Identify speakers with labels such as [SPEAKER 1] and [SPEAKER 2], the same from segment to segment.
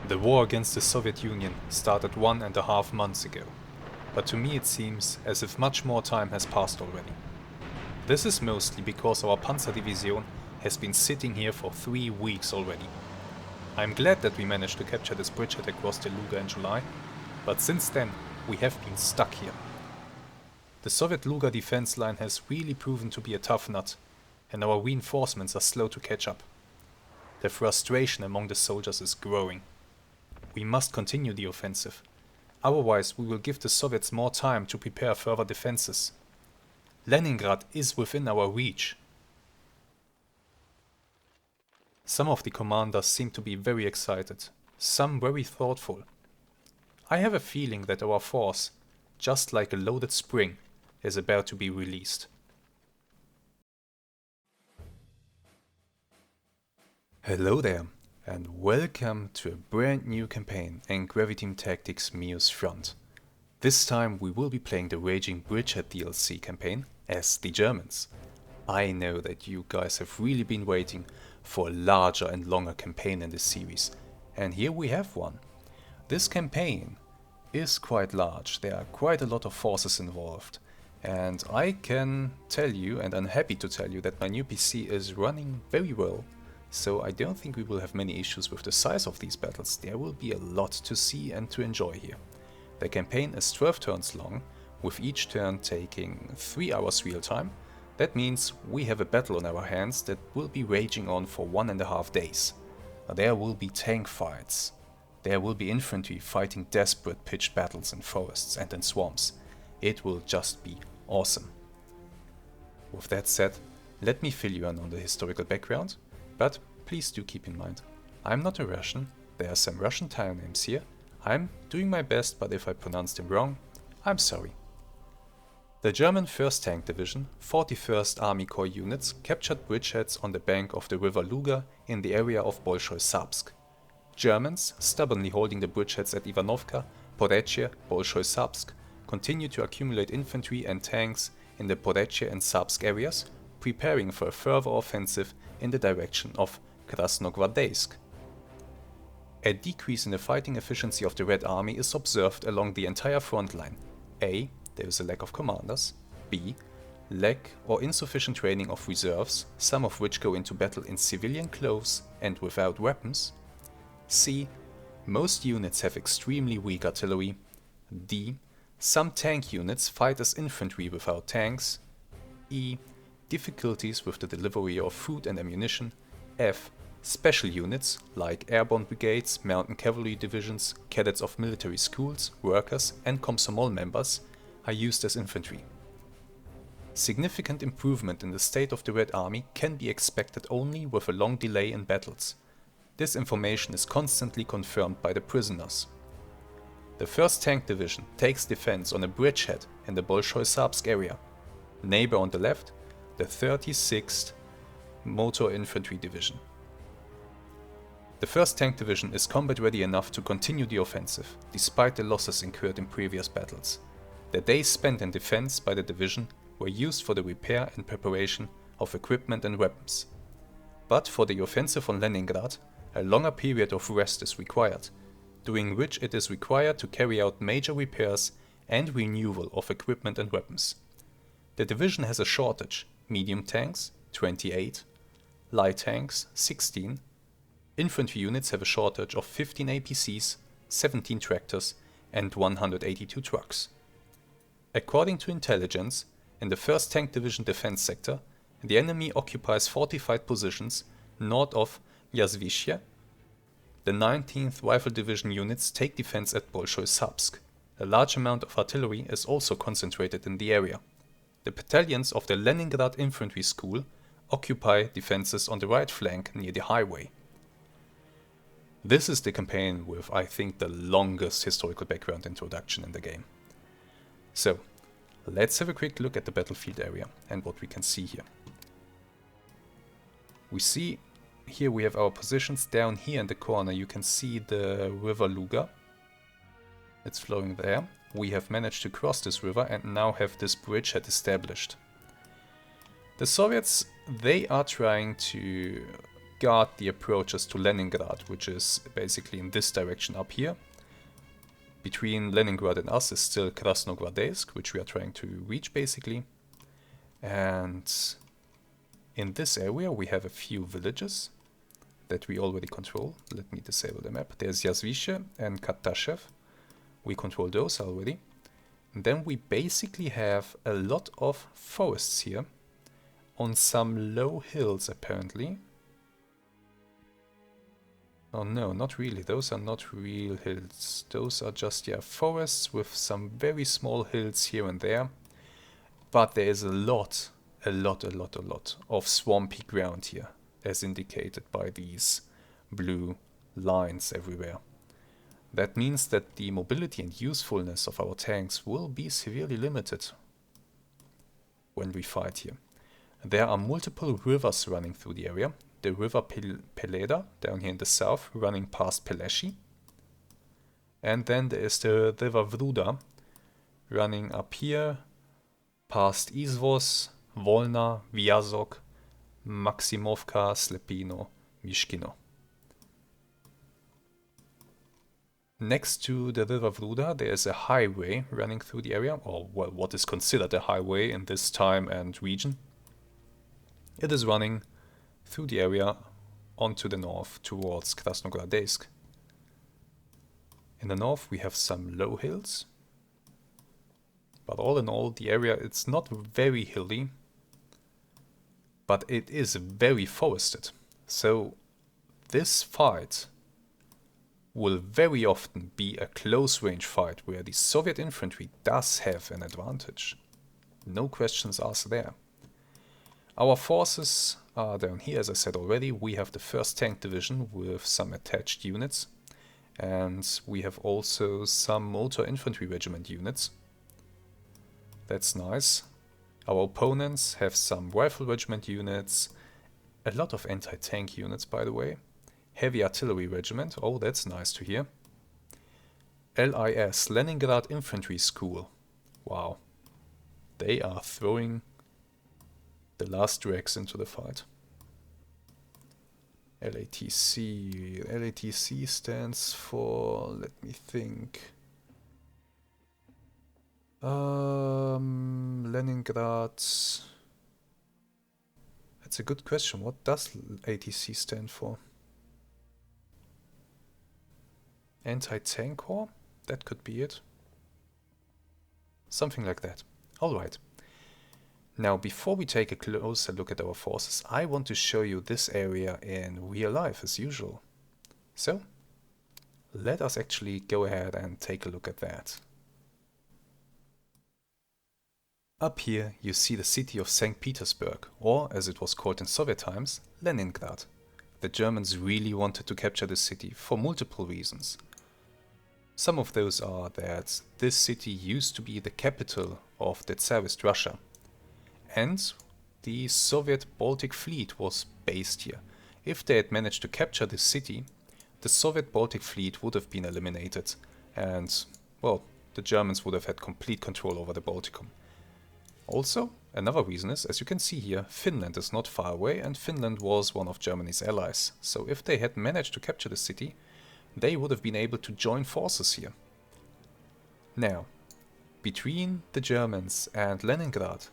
[SPEAKER 1] The war against the Soviet Union started 1.5 months ago, but to me it seems as if much more time has passed already. This is mostly because our Panzer Division has been sitting here for 3 weeks already. I'm glad that we managed to capture this bridgehead across the Luga in July, but since then we have been stuck here. The Soviet Luga defense line has really proven to be a tough nut, and our reinforcements are slow to catch up. The frustration among the soldiers is growing. We must continue the offensive, otherwise we will give the Soviets more time to prepare further defenses. Leningrad is within our reach. Some of the commanders seem to be very excited, some very thoughtful. I have a feeling that our force, just like a loaded spring, is about to be released. Hello there, and welcome to a brand new campaign in Graviteam Tactics Mius-Front. This time we will be playing the Raging Bridgehead DLC campaign as the Germans. I know that you guys have really been waiting for a larger and longer campaign in this series, and here we have one. This campaign is quite large, there are quite a lot of forces involved, and I can tell you, and I'm happy to tell you, that my new PC is running very well. So I don't think we will have many issues with the size of these battles. There will be a lot to see and to enjoy here. The campaign is 12 turns long, with each turn taking 3 hours real time. That means we have a battle on our hands that will be raging on for 1.5 days. There will be tank fights. There will be infantry fighting desperate pitched battles in forests and in swamps. It will just be awesome. With that said, let me fill you in on the historical background. But please do keep in mind, I'm not a Russian, there are some Russian tile names here, I'm doing my best, but if I pronounce them wrong, I'm sorry. The German 1st Tank Division, 41st Army Corps units captured bridgeheads on the bank of the river Luga in the area of Bolshoi-Sabsk. Germans, stubbornly holding the bridgeheads at Ivanovka, Porechye, Bolshoi-Sabsk, continue to accumulate infantry and tanks in the Porechye and Sabsk areas, preparing for a further offensive in the direction of Krasnogvardeysk. A decrease in the fighting efficiency of the Red Army is observed along the entire front line. A. There is a lack of commanders. B. Lack or insufficient training of reserves, some of which go into battle in civilian clothes and without weapons. C. Most units have extremely weak artillery. D. Some tank units fight as infantry without tanks. E. Difficulties with the delivery of food and ammunition. F. Special units, like airborne brigades, mountain cavalry divisions, cadets of military schools, workers and Komsomol members, are used as infantry. Significant improvement in the state of the Red Army can be expected only with a long delay in battles. This information is constantly confirmed by the prisoners. The 1st Tank Division takes defense on a bridgehead in the Bolshoi-Sabsk area. Neighbor on the left, the 36th Motor Infantry Division. The 1st Tank Division is combat ready enough to continue the offensive, despite the losses incurred in previous battles. The days spent in defense by the division were used for the repair and preparation of equipment and weapons. But for the offensive on Leningrad, a longer period of rest is required, during which it is required to carry out major repairs and renewal of equipment and weapons. The division has a shortage: medium tanks, 28, light tanks, 16, infantry units have a shortage of 15 APCs, 17 tractors and 182 trucks. According to intelligence, in the 1st Tank Division defense sector, the enemy occupies fortified positions north of Yazvishye. The 19th Rifle Division units take defense at Bolshoi-Sabsk. A large amount of artillery is also concentrated in the area. The battalions of the Leningrad Infantry School occupy defenses on the right flank near the highway. This is the campaign with, I think, the longest historical background introduction in the game. So, let's have a quick look at the battlefield area and what we can see here. We see here we have our positions. Down here in the corner you can see the river Luga. It's flowing there. We have managed to cross this river and now have this bridgehead established. The Soviets, they are trying to guard the approaches to Leningrad, which is basically in this direction up here. Between Leningrad and us is still Krasnogvardeysk, which we are trying to reach basically. And in this area we have a few villages that we already control. Let me disable the map. There's Yazvishe and Katashev. We control those already. And then we basically have a lot of forests here on some low hills apparently. Oh no, not really. Those are not real hills. Those are just, yeah, forests with some very small hills here and there. But there is a lot of swampy ground here, as indicated by these blue lines everywhere. That means that the mobility and usefulness of our tanks will be severely limited when we fight here. There are multiple rivers running through the area. The river Peleda, down here in the south, running past Peleshi. And then there is the river Vruda, running up here, past Izvos, Volna, Vyazok, Maximovka, Slepino, Mishkino. Next to the river Vruda, there is a highway running through the area, or well, what is considered a highway in this time and region. It is running through the area onto the north towards Krasnogvardeysk. In the north we have some low hills, but all in all the area, it's not very hilly, but it is very forested. So this fight will very often be a close range fight where the Soviet infantry does have an advantage. No questions asked there. Our forces are down here, as I said already. We have the 1st Tank Division with some attached units, and we have also some Motor Infantry Regiment units. That's nice. Our opponents have some Rifle Regiment units, a lot of anti-tank units by the way, Heavy Artillery Regiment, oh that's nice to hear. LIS, Leningrad Infantry School, wow, they are throwing the last dregs into the fight. LATC. LATC stands for, let me think. Leningrad. That's a good question. What does ATC stand for? Anti-tank corps? That could be it. Something like that. Alright. Now, before we take a closer look at our forces, I want to show you this area in real life as usual. So, let us actually go ahead and take a look at that. Up here you see the city of St. Petersburg, or as it was called in Soviet times, Leningrad. The Germans really wanted to capture this city for multiple reasons. Some of those are that this city used to be the capital of the Tsarist Russia. And the Soviet Baltic Fleet was based here. If they had managed to capture this city, the Soviet Baltic Fleet would have been eliminated and, well, the Germans would have had complete control over the Balticum. Also, another reason is, as you can see here, Finland is not far away and Finland was one of Germany's allies. So if they had managed to capture the city, they would have been able to join forces here. Now, between the Germans and Leningrad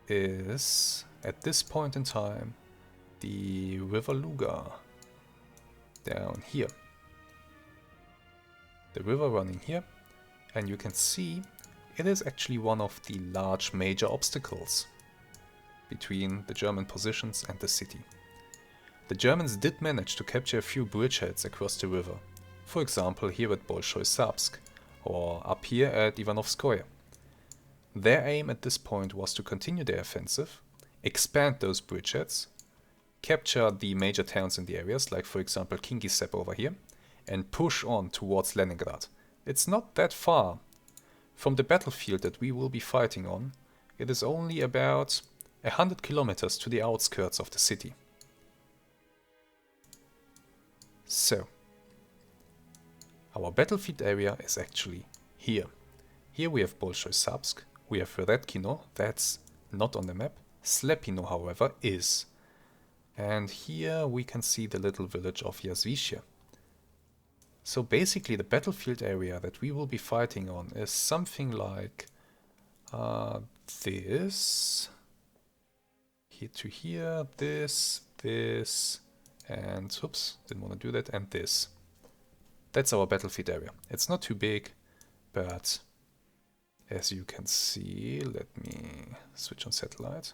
[SPEAKER 1] is, at this point in time, the river Luga, down here. The river running here, and you can see it is actually one of the large major obstacles between the German positions and the city. The Germans did manage to capture a few bridgeheads across the river, for example here at Bolshoi-Sabsk, or up here at Ivanovskoye. Their aim at this point was to continue their offensive, expand those bridgeheads, capture the major towns in the areas, like for example Kingisepp over here, and push on towards Leningrad. It's not that far from the battlefield that we will be fighting on. It is only about 100 kilometers to the outskirts of the city. So, our battlefield area is actually here. Here we have Bolshoi-Sabsk, we have Redkino, that's not on the map. Slepino, however, is. And here we can see the little village of Yazvishe. So basically the battlefield area that we will be fighting on is something like this, here to here, this, and oops, didn't want to do that, and this. That's our battlefield area. It's not too big, but as you can see, let me switch on satellite.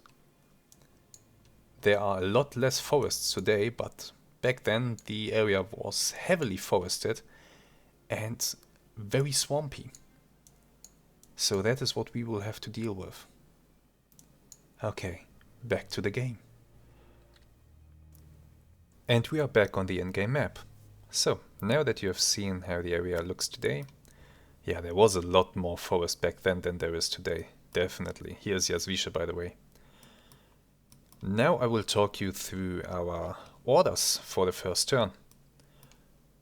[SPEAKER 1] There are a lot less forests today, but back then the area was heavily forested and very swampy. So that is what we will have to deal with. Okay, back to the game. And we are back on the in-game map. So, now that you have seen how the area looks today, yeah, there was a lot more forest back then than there is today, definitely. Here's Yazvishe, by the way. Now I will talk you through our orders for the first turn.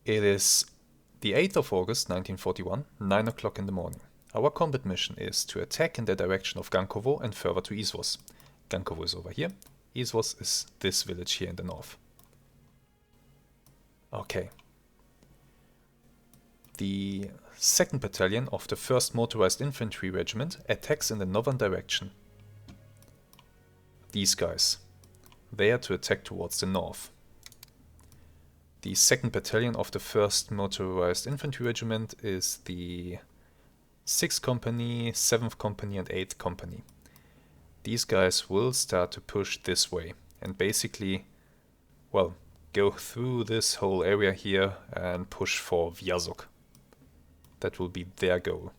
[SPEAKER 1] It is the 8th of August 1941, 9 o'clock in the morning. Our combat mission is to attack in the direction of Gankovo and further to Izvos. Gankovo is over here, Izvos is this village here in the north. Okay. The 2nd Battalion of the 1st Motorized Infantry Regiment attacks in the northern direction. These guys. They are to attack towards the north. The 2nd Battalion of the 1st Motorized Infantry Regiment is the 6th Company, 7th Company and 8th Company. These guys will start to push this way and basically, well, go through this whole area here and push for Vyazov. That will be their goal.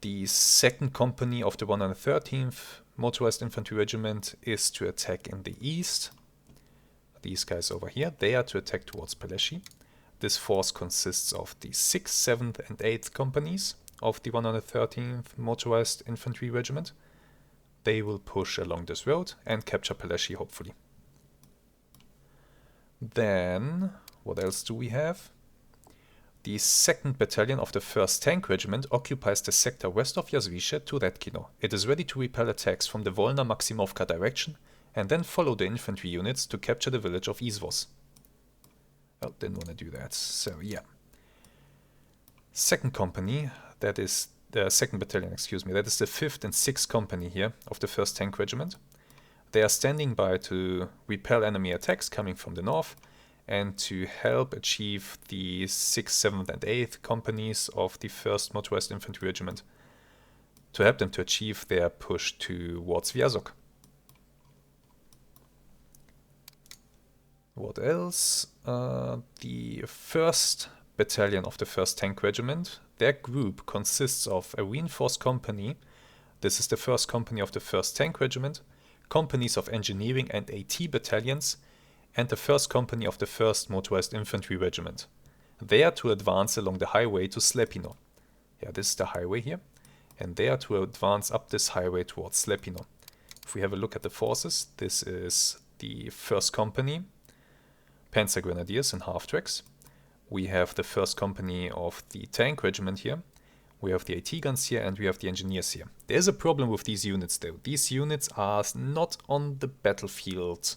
[SPEAKER 1] The 2nd Company of the 113th Motorized Infantry Regiment is to attack in the east. These guys over here, they are to attack towards Peleshi. This force consists of the 6th, 7th and 8th companies of the 113th Motorized Infantry Regiment. They will push along this road and capture Peleshi, hopefully. Then, what else do we have? The 2nd Battalion of the 1st Tank Regiment occupies the sector west of Yazvishe to Redkino. It is ready to repel attacks from the Volna-Maximovka direction and then follow the infantry units to capture the village of Izvos. Oh, didn't want to do that, so yeah. 2nd Company, that is the 2nd Battalion, excuse me, that is the 5th and 6th Company here of the 1st Tank Regiment. They are standing by to repel enemy attacks coming from the north and to help achieve the 6th, 7th and 8th companies of the 1st Motorized Infantry Regiment, to help them to achieve their push towards Vyazov. What else? The 1st Battalion of the 1st Tank Regiment, their group consists of a reinforced company, this is the 1st Company of the 1st Tank Regiment, companies of engineering and AT battalions, and the 1st Company of the 1st Motorized Infantry Regiment. They are to advance along the highway to Slepino. Yeah, this is the highway here. And they are to advance up this highway towards Slepino. If we have a look at the forces, this is the 1st Company, Panzer Grenadiers and half-tracks. We have the 1st Company of the Tank Regiment here. We have the AT guns here and we have the engineers here. There's a problem with these units though. These units are not on the battlefield.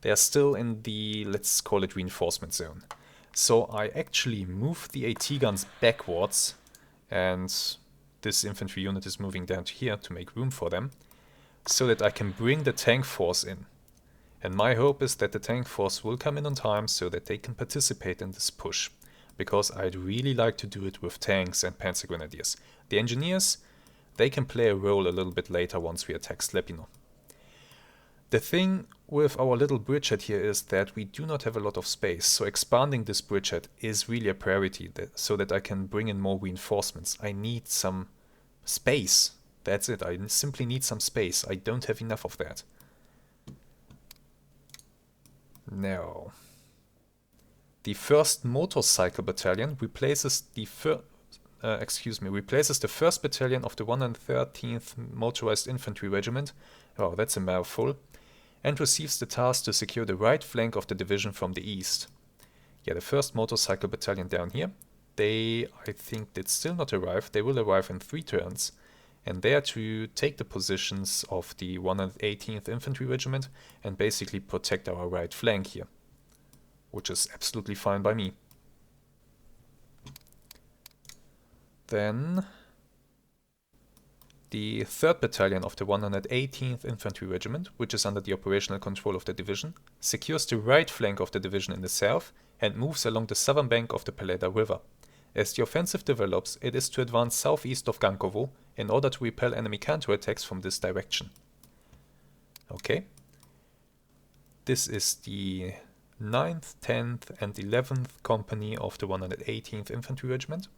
[SPEAKER 1] They are still in the, let's call it, reinforcement zone. So I actually move the AT guns backwards, and this infantry unit is moving down to here to make room for them, so that I can bring the tank force in. And my hope is that the tank force will come in on time so that they can participate in this push, because I'd really like to do it with tanks and Panzer Grenadiers. The engineers, they can play a role a little bit later once we attack Slepino. The thing with our little bridgehead here is that we do not have a lot of space, so expanding this bridgehead is really a priority so that I can bring in more reinforcements. I need some space. That's it, I simply need some space. I don't have enough of that. Now, the 1st Motorcycle Battalion replaces the 1st Battalion of the 113th Motorized Infantry Regiment. Oh, that's a mouthful. And receives the task to secure the right flank of the division from the east. Yeah, the 1st Motorcycle Battalion down here, they, I think, did still not arrive. They will arrive in 3 turns. and there to take the positions of the 118th Infantry Regiment and basically protect our right flank here, which is absolutely fine by me. Then the 3rd Battalion of the 118th Infantry Regiment, which is under the operational control of the division, secures the right flank of the division in the south and moves along the southern bank of the Peleda River. As the offensive develops, it is to advance southeast of Gankovo in order to repel enemy counterattacks from this direction. Okay. This is the 9th, 10th and 11th Company of the 118th Infantry Regiment.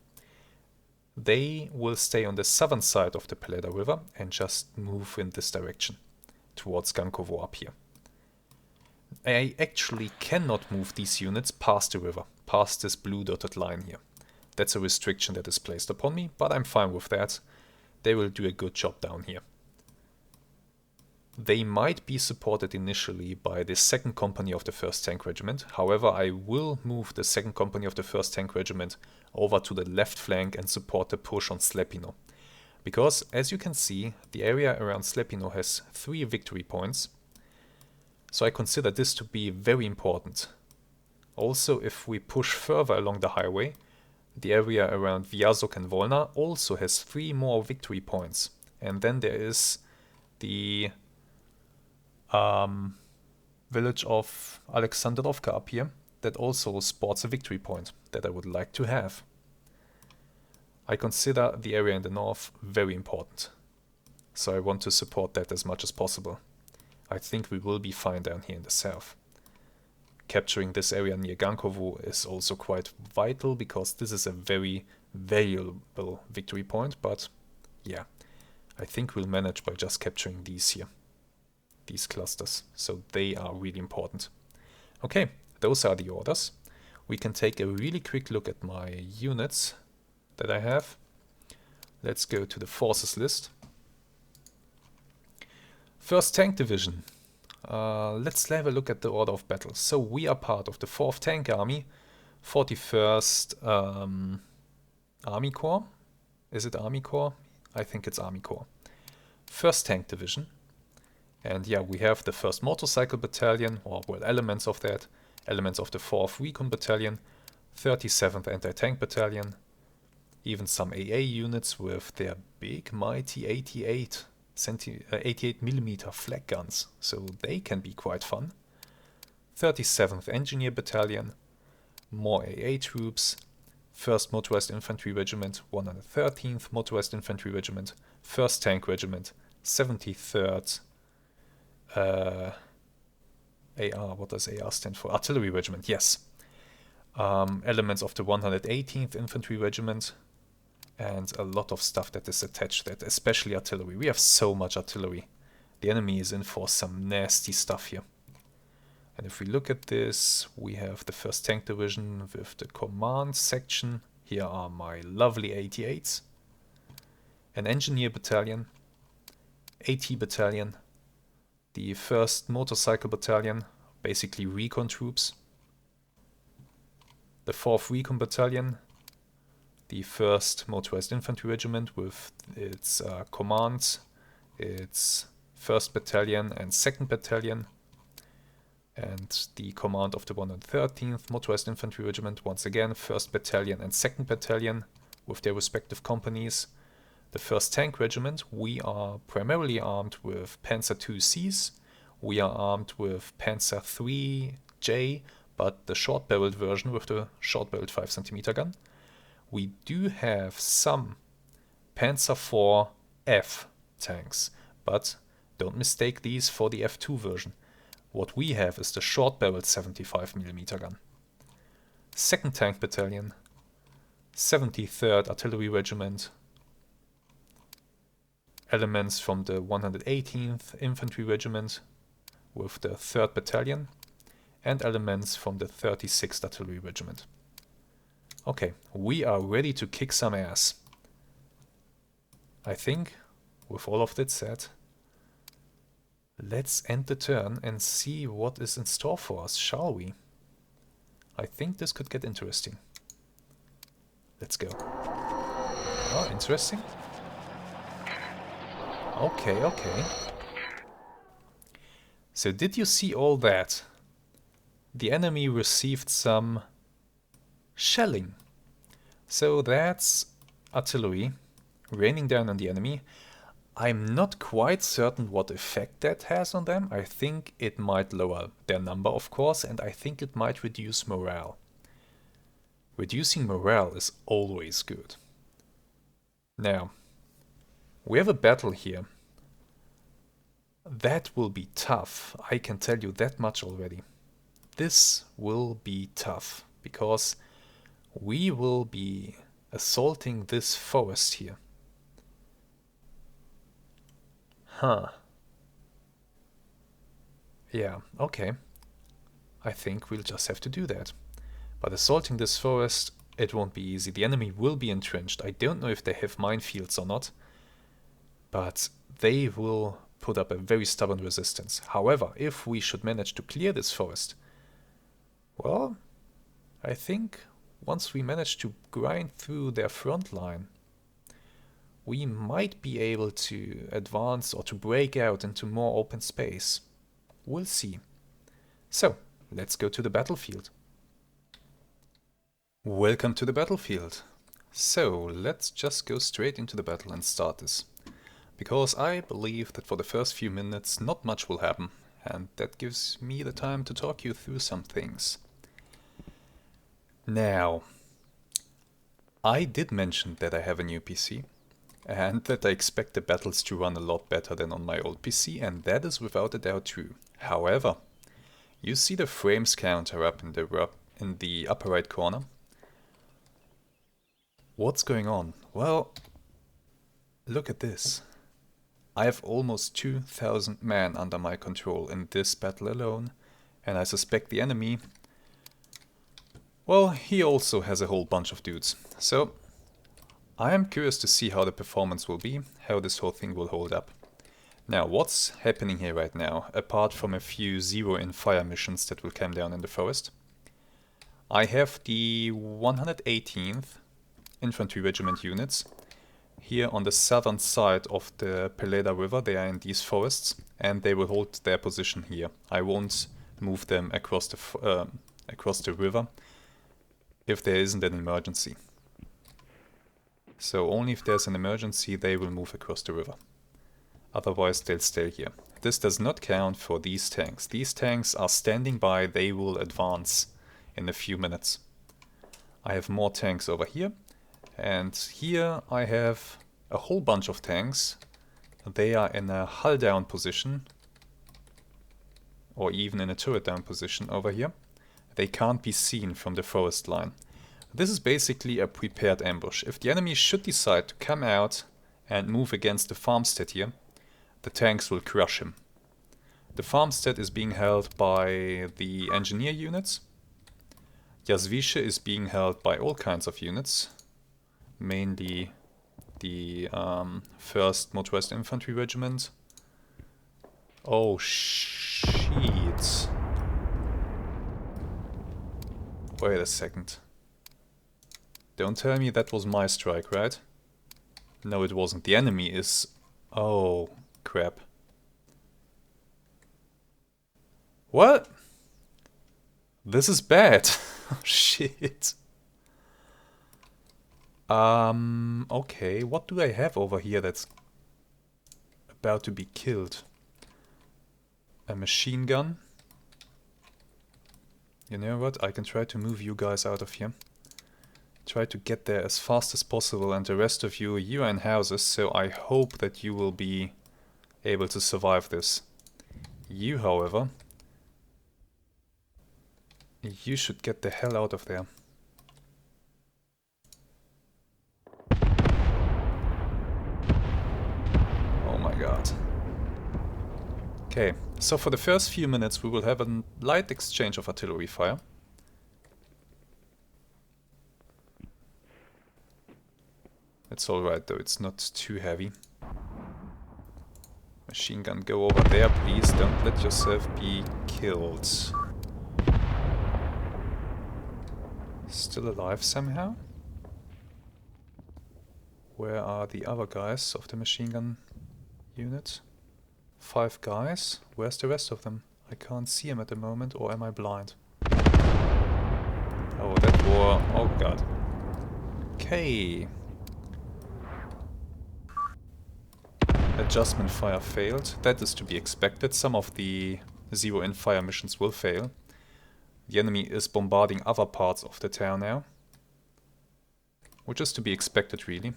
[SPEAKER 1] They will stay on the southern side of the Peleda River and just move in this direction, towards Gankovo up here. I actually cannot move these units past the river, past this blue dotted line here. That's a restriction that is placed upon me, but I'm fine with that. They will do a good job down here. They might be supported initially by the 2nd Company of the 1st Tank Regiment. However, I will move the 2nd Company of the 1st Tank Regiment over to the left flank and support the push on Slepino. Because, as you can see, the area around Slepino has 3 victory points. So I consider this to be very important. Also, if we push further along the highway, the area around Vyazov and Volna also has 3 more victory points. And then there is the village of Alexandrovka up here that also sports a victory point that I would like to have. I consider the area in the north very important, so I want to support that as much as possible. I think we will be fine down here in the south. Capturing this area near Gankovo is also quite vital because this is a very valuable victory point, but yeah, I think we'll manage by just capturing these here. These clusters, so they are really important. Okay, those are the orders. We can take a really quick look at my units that I have. Let's go to the forces list. 1st Tank Division. Let's have a look at the order of battle. So we are part of the 4th Tank Army, 41st Army Corps. Is it Army Corps? I think it's Army Corps. 1st Tank Division. And yeah, we have the 1st Motorcycle Battalion, or well, elements of that, elements of the 4th Recon Battalion, 37th Anti-Tank Battalion, even some AA units with their big mighty 88mm flak guns, so they can be quite fun. 37th Engineer Battalion, more AA troops, 1st Motorized Infantry Regiment, 113th Motorized Infantry Regiment, 1st Tank Regiment, 73rd AR, what does AR stand for? Artillery Regiment, yes. Elements of the 118th Infantry Regiment, and a lot of stuff that is attached to that, especially artillery. We have so much artillery. The enemy is in for some nasty stuff here. And if we look at this, we have the 1st Tank Division with the command section. Here are my lovely 88s. An Engineer Battalion, AT Battalion, the 1st Motorcycle Battalion, basically recon troops, the 4th Recon Battalion, the 1st Motorized Infantry Regiment with its commands, its 1st Battalion and 2nd Battalion, and the command of the 113th Motorized Infantry Regiment, once again 1st Battalion and 2nd Battalion with their respective companies. The 1st Tank Regiment, we are primarily armed with Panzer IICs, we are armed with Panzer IIIJ, but the short-barreled version with the short-barreled 5cm gun. We do have some Panzer IV-F tanks, but don't mistake these for the F2 version. What we have is the short-barreled 75mm gun. 2nd Tank Battalion, 73rd Artillery Regiment, elements from the 118th Infantry Regiment with the 3rd Battalion, and elements from the 36th Artillery Regiment. Okay, we are ready to kick some ass. I think, with all of that said, let's end the turn and see what is in store for us, shall we? I think this could get interesting. Let's go. Oh, interesting. Okay, okay. So did you see all that? The enemy received some shelling. So that's artillery raining down on the enemy. I'm not quite certain what effect that has on them. I think it might lower their number, of course, and I think it might reduce morale. Reducing morale is always good. Now, we have a battle here. That will be tough, I can tell you that much already. This will be tough, because we will be assaulting this forest here. Huh. Yeah, okay. I think we'll just have to do that. But assaulting this forest, it won't be easy. The enemy will be entrenched. I don't know if they have minefields or not, but they will put up a very stubborn resistance. However, if we should manage to clear this forest, well, I think once we manage to grind through their front line, we might be able to advance or to break out into more open space. We'll see. So, let's go to the battlefield. Welcome to the battlefield. So, let's just go straight into the battle and start this. Because I believe that for the first few minutes not much will happen, and that gives me the time to talk you through some things. Now, I did mention that I have a new PC, and that I expect the battles to run a lot better than on my old PC, and that is without a doubt true. However, you see the frames counter up in the upper right corner. What's going on? Well, look at this. I have almost 2,000 men under my control in this battle alone, and I suspect the enemy, well, he also has a whole bunch of dudes. So, I am curious to see how the performance will be, how this whole thing will hold up. Now, what's happening here right now, apart from a few zero-in-fire missions that will come down in the forest? I have the 118th Infantry Regiment units here on the southern side of the Peleda River. They are in these forests, and they will hold their position here. I won't move them across the river if there isn't an emergency. So only if there's an emergency they will move across the river. Otherwise they'll stay here. This does not count for these tanks. These tanks are standing by, they will advance in a few minutes. I have more tanks over here, and here I have a whole bunch of tanks. They are in a hull down position, or even in a turret down position over here. They can't be seen from the forest line. This is basically a prepared ambush. If the enemy should decide to come out and move against the farmstead here, the tanks will crush him. The farmstead is being held by the engineer units. Jasvice is being held by all kinds of units, mainly the 1st Motorized Infantry Regiment. Oh shit. Wait a second. Don't tell me that was my strike, right? No, it wasn't. The enemy is... Oh, crap. What? This is bad. Oh, shit. Okay, what do I have over here that's about to be killed? A machine gun? You know what? I can try to move you guys out of here. Try to get there as fast as possible, and the rest of you, you are in houses, so I hope that you will be able to survive this. You, however, you should get the hell out of there. Oh my god. Okay, so for the first few minutes we will have a light exchange of artillery fire. It's alright though, it's not too heavy. Machine gun, go over there please, don't let yourself be killed. Still alive somehow? Where are the other guys of the machine gun unit. 5 guys. Where's the rest of them? I can't see them at the moment, or am I blind? Oh, that war. Oh god. Okay. Adjustment fire failed. That is to be expected. Some of the zero-in fire missions will fail. The enemy is bombarding other parts of the town now. Which is to be expected, really.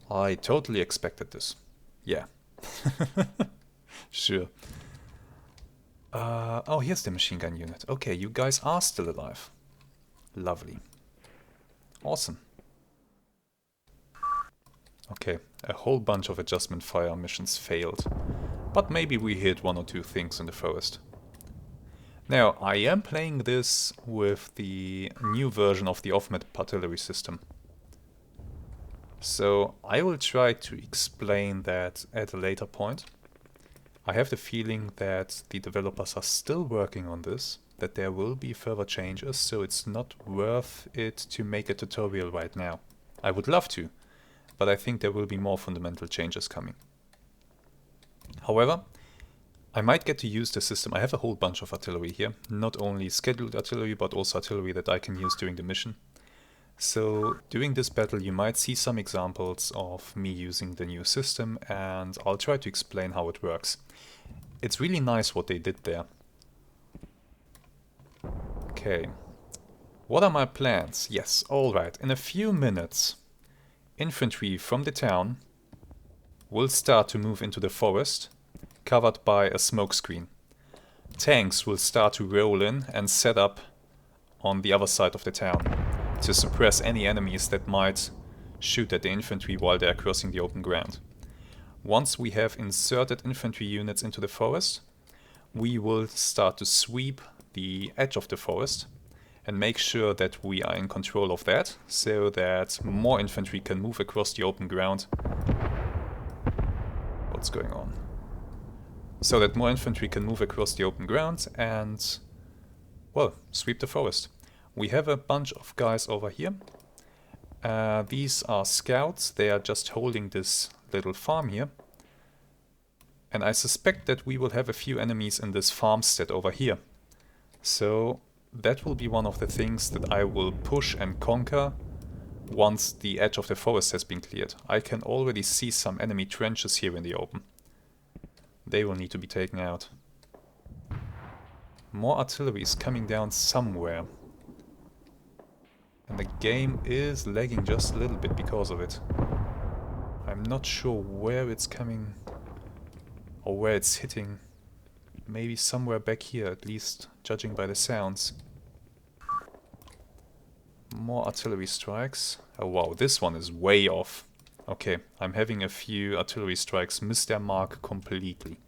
[SPEAKER 1] I totally expected this. Yeah. Sure. Oh, here's the machine gun unit. Okay, you guys are still alive. Lovely. Awesome. Okay, a whole bunch of adjustment fire missions failed. But maybe we hit 1 or 2 things in the forest. Now, I am playing this with the new version of the off-map artillery system. So I will try to explain that at a later point. I have the feeling that the developers are still working on this, that there will be further changes, so it's not worth it to make a tutorial right now. I would love to, but I think there will be more fundamental changes coming. However, I might get to use the system. I have a whole bunch of artillery here, not only scheduled artillery, but also artillery that I can use during the mission. So during this battle you might see some examples of me using the new system, and I'll try to explain how it works. It's really nice what they did there. Okay. What are my plans? Yes, alright. In a few minutes, infantry from the town will start to move into the forest, covered by a smoke screen. Tanks will start to roll in and set up on the other side of the town to suppress any enemies that might shoot at the infantry while they are crossing the open ground. Once we have inserted infantry units into the forest, we will start to sweep the edge of the forest and make sure that we are in control of that, so that more infantry can move across the open ground. What's going on? So that more infantry can move across the open ground and, well, sweep the forest. We have a bunch of guys over here. These are scouts. They are just holding this little farm here. And I suspect that we will have a few enemies in this farmstead over here. So that will be one of the things that I will push and conquer once the edge of the forest has been cleared. I can already see some enemy trenches here in the open. They will need to be taken out. More artillery is coming down somewhere. And the game is lagging just a little bit because of it. I'm not sure where it's coming or where it's hitting. Maybe somewhere back here, at least judging by the sounds. More artillery strikes. Oh wow, this one is way off. Okay, I'm having a few artillery strikes miss their mark completely.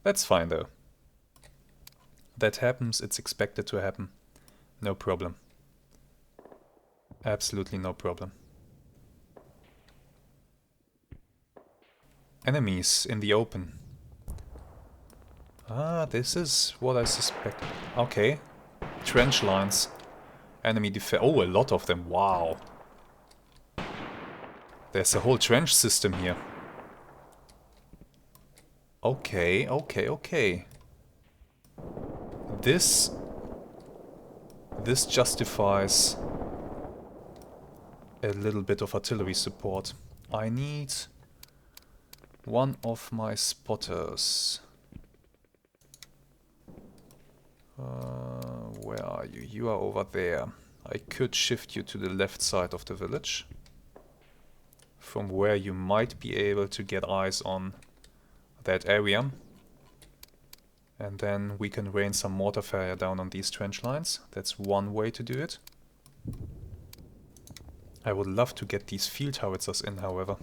[SPEAKER 1] That's fine though. That happens, it's expected to happen. No problem. Absolutely no problem. Enemies in the open. Ah, this is what I suspect. Okay. Trench lines. Enemy defense. Oh, a lot of them. Wow. There's a whole trench system here. Okay, okay, okay. This justifies a little bit of artillery support. I need one of my spotters. Where are you? You are over there. I could shift you to the left side of the village, from where you might be able to get eyes on that area. And then we can rain some mortar fire down on these trench lines. That's one way to do it. I would love to get these field howitzers in, however.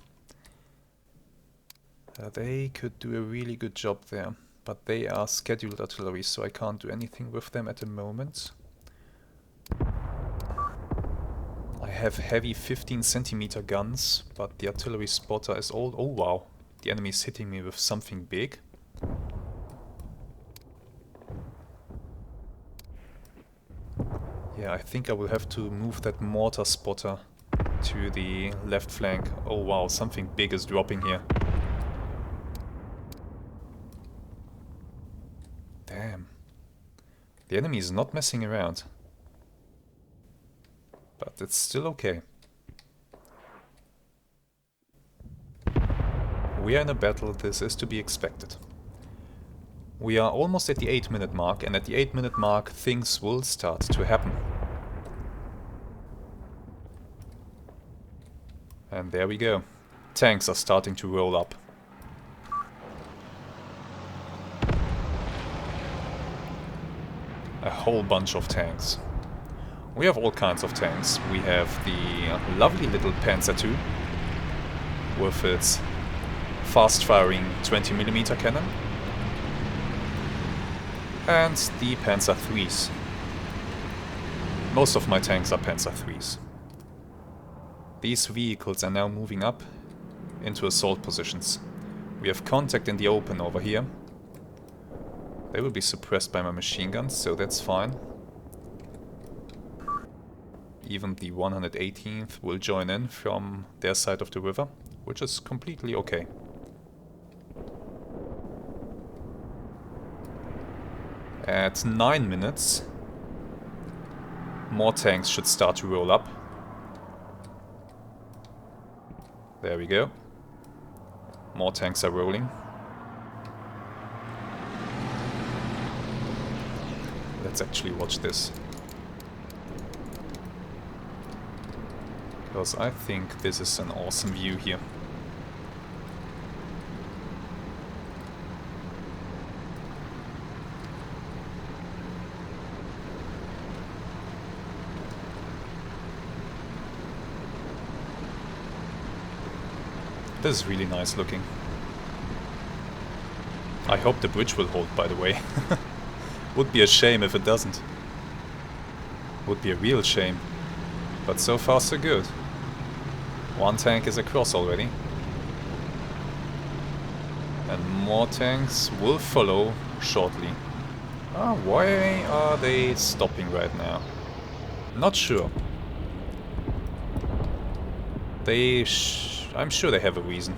[SPEAKER 1] They could do a really good job there. But they are scheduled artillery, so I can't do anything with them at the moment. I have heavy 15cm guns, but the artillery spotter is old. Oh wow, the enemy is hitting me with something big. Yeah, I think I will have to move that mortar spotter to the left flank. Oh wow, something big is dropping here. Damn. The enemy is not messing around. But it's still okay. We are in a battle, this is to be expected. We are almost at the 8-minute mark, and at the 8-minute mark things will start to happen. And there we go. Tanks are starting to roll up. A whole bunch of tanks. We have all kinds of tanks. We have the lovely little Panzer II with its fast-firing 20mm cannon. And the Panzer IIIs. Most of my tanks are Panzer IIIs. These vehicles are now moving up into assault positions. We have contact in the open over here. They will be suppressed by my machine guns, so that's fine. Even the 118th will join in from their side of the river, which is completely okay. At 9 minutes, more tanks should start to roll up. There we go. More tanks are rolling. Let's actually watch this. Because I think this is an awesome view here. This is really nice looking. I hope the bridge will hold, by the way. Would be a shame if it doesn't. Would be a real shame. But so far so good. One tank is across already. And more tanks will follow shortly. Ah, why are they stopping right now? Not sure. I'm sure they have a reason.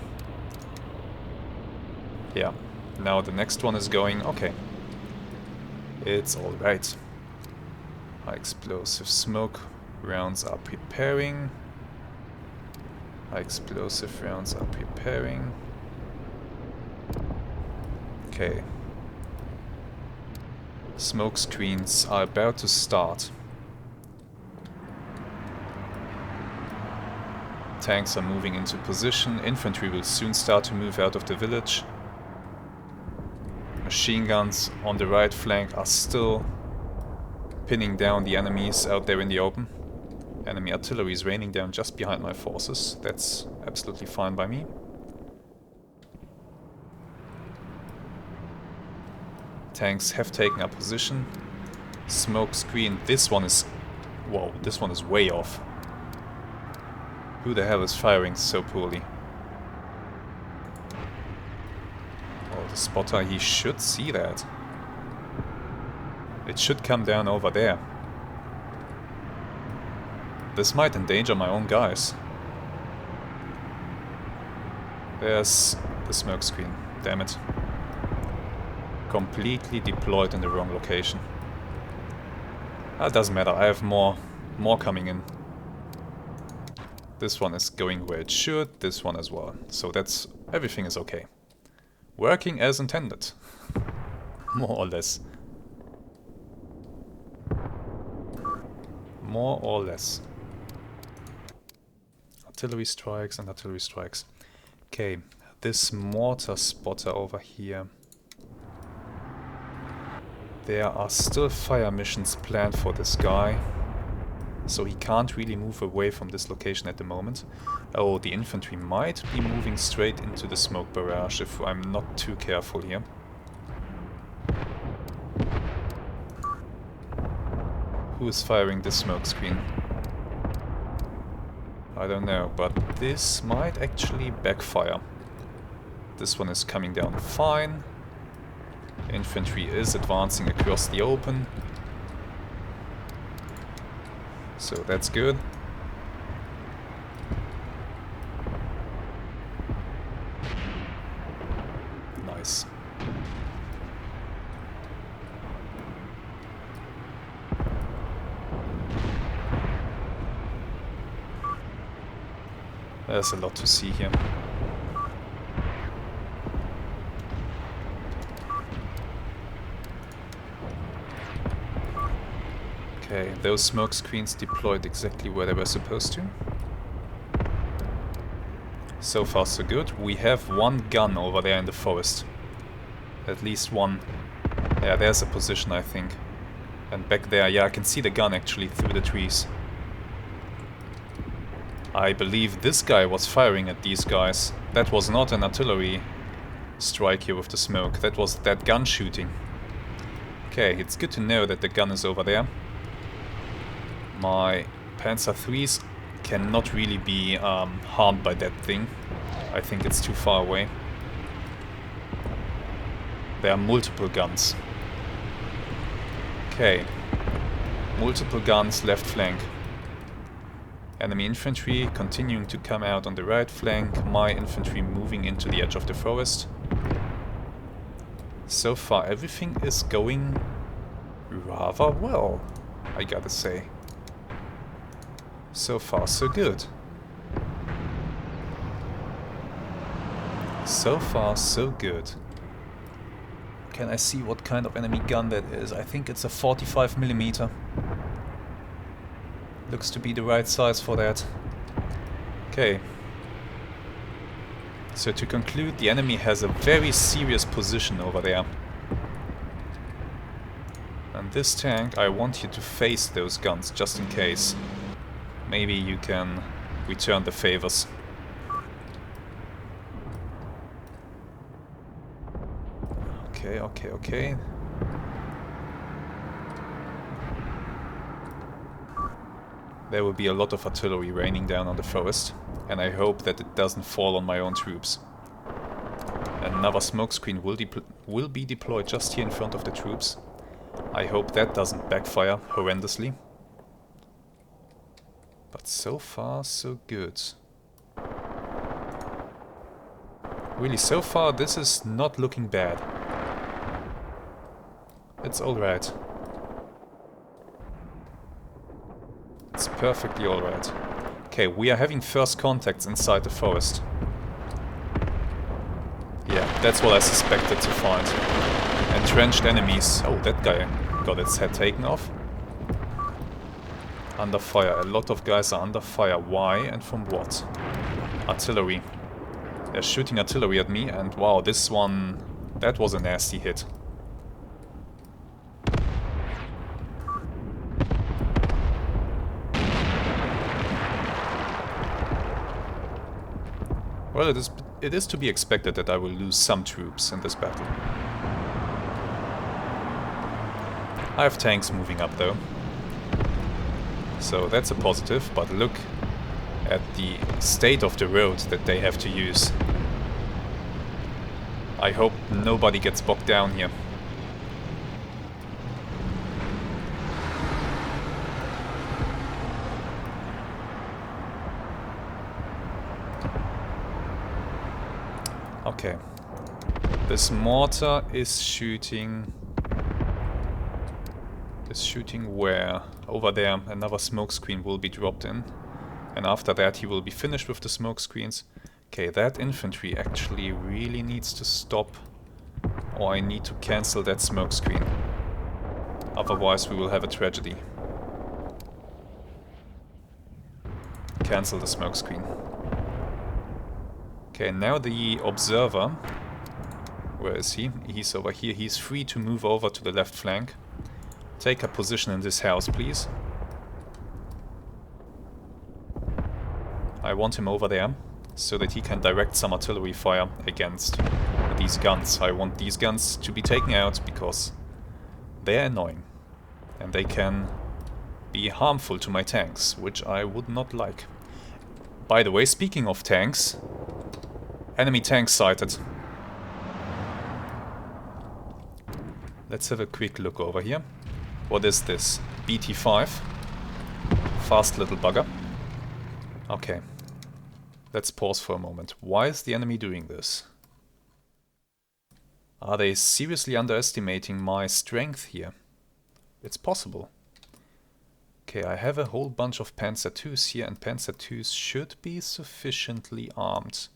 [SPEAKER 1] Yeah, now the next one is going, okay. It's alright. High explosive smoke rounds are preparing. High explosive rounds are preparing. Okay. Smoke screens are about to start. Tanks are moving into position. Infantry will soon start to move out of the village. Machine guns on the right flank are still pinning down the enemies out there in the open. Enemy artillery is raining down just behind my forces. That's absolutely fine by me. Tanks have taken up position. Smoke screen. This one is... Whoa, this one is way off. Who the hell is firing so poorly? Oh, the spotter, he should see that. It should come down over there. This might endanger my own guys. There's the smoke screen. Damn it. Completely deployed in the wrong location. That doesn't matter, I have more coming in. This one is going where it should, this one as well. So that's... everything is okay. Working as intended. More or less. More or less. Artillery strikes and artillery strikes. Okay, this mortar spotter over here. There are still fire missions planned for this guy. So he can't really move away from this location at the moment. Oh, the infantry might be moving straight into the smoke barrage if I'm not too careful here. Who is firing this smoke screen? I don't know, but this might actually backfire. This one is coming down fine. Infantry is advancing across the open. So that's good. There's a lot to see here. Okay, those smoke screens deployed exactly where they were supposed to. So far so good. We have one gun over there in the forest. At least one. Yeah, there's a position, I think. And back there, yeah, I can see the gun actually through the trees. I believe this guy was firing at these guys. That was not an artillery strike here with the smoke. That was that gun shooting. Okay, it's good to know that the gun is over there. My Panzer IIIs cannot really be harmed by that thing. I think it's too far away. There are multiple guns. Okay. Multiple guns, left flank. Enemy infantry continuing to come out on the right flank. My infantry moving into the edge of the forest. So far everything is going rather well, I gotta say. So far so good. So far so good. Can I see what kind of enemy gun that is? I think it's a 45mm. Looks to be the right size for that. Okay. So to conclude, the enemy has a very serious position over there. And this tank, I want you to face those guns, just in case. Maybe you can return the favors. Okay, okay, okay. There will be a lot of artillery raining down on the forest, and I hope that it doesn't fall on my own troops. Another smokescreen will be deployed just here in front of the troops. I hope that doesn't backfire horrendously. But so far, so good. Really, so far this is not looking bad. It's alright. It's perfectly alright. Okay, we are having first contacts inside the forest. Yeah, that's what I suspected to find. Entrenched enemies. Oh, that guy got its head taken off. Under fire. A lot of guys are under fire. Why and from what? Artillery. They're shooting artillery at me, and wow, this one... that was a nasty hit. Well, it is to be expected that I will lose some troops in this battle. I have tanks moving up though. So that's a positive, but look at the state of the road that they have to use. I hope nobody gets bogged down here. Okay. This mortar is shooting... where? Over there. Another smoke screen will be dropped in. And after that he will be finished with the smoke screens. Okay, that infantry actually really needs to stop. Or I need to cancel that smoke screen. Otherwise we will have a tragedy. Cancel the smoke screen. Okay, now the observer. Where is he? He's over here. He's free to move over to the left flank. Take a position in this house, please. I want him over there, so that he can direct some artillery fire against these guns. I want these guns to be taken out, because they're annoying. And they can be harmful to my tanks, which I would not like. By the way, speaking of tanks, enemy tanks sighted. Let's have a quick look over here. What is this? BT-5. Fast little bugger. Okay. Let's pause for a moment. Why is the enemy doing this? Are they seriously underestimating my strength here? It's possible. Okay, I have a whole bunch of Panzer IIs here, and Panzer IIs should be sufficiently armed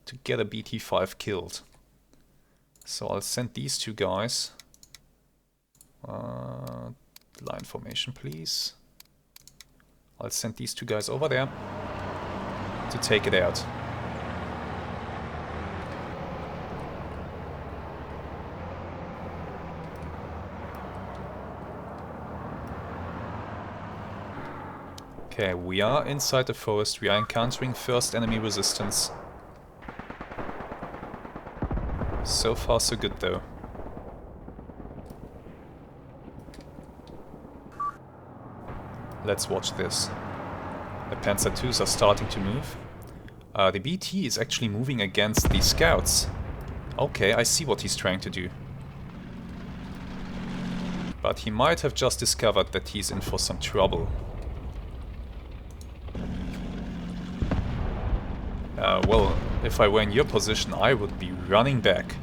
[SPEAKER 1] to get a BT-5 killed. So I'll send these two guys. Line formation, please. I'll send these two guys over there to take it out. Okay, we are inside the forest. We are encountering first enemy resistance. So far so good though. Let's watch this. The Panzer IIs are starting to move. The BT is actually moving against the scouts. Okay, I see what he's trying to do. But he might have just discovered that he's in for some trouble. Well, if I were in your position, I would be running back.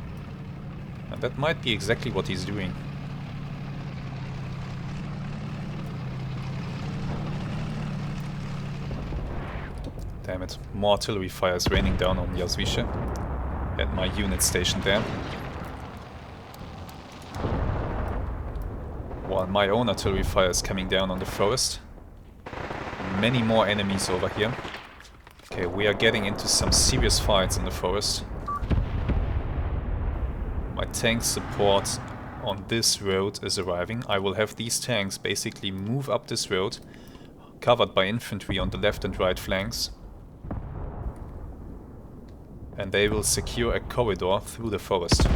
[SPEAKER 1] And that might be exactly what he's doing. Damn it, more artillery fire is raining down on Yazwishe and my unit stationed there. While my own artillery fire is coming down on the forest. Many more enemies over here. Okay, we are getting into some serious fights in the forest. My tank support on this road is arriving. I will have these tanks basically move up this road, covered by infantry on the left and right flanks. And they will secure a corridor through the forest.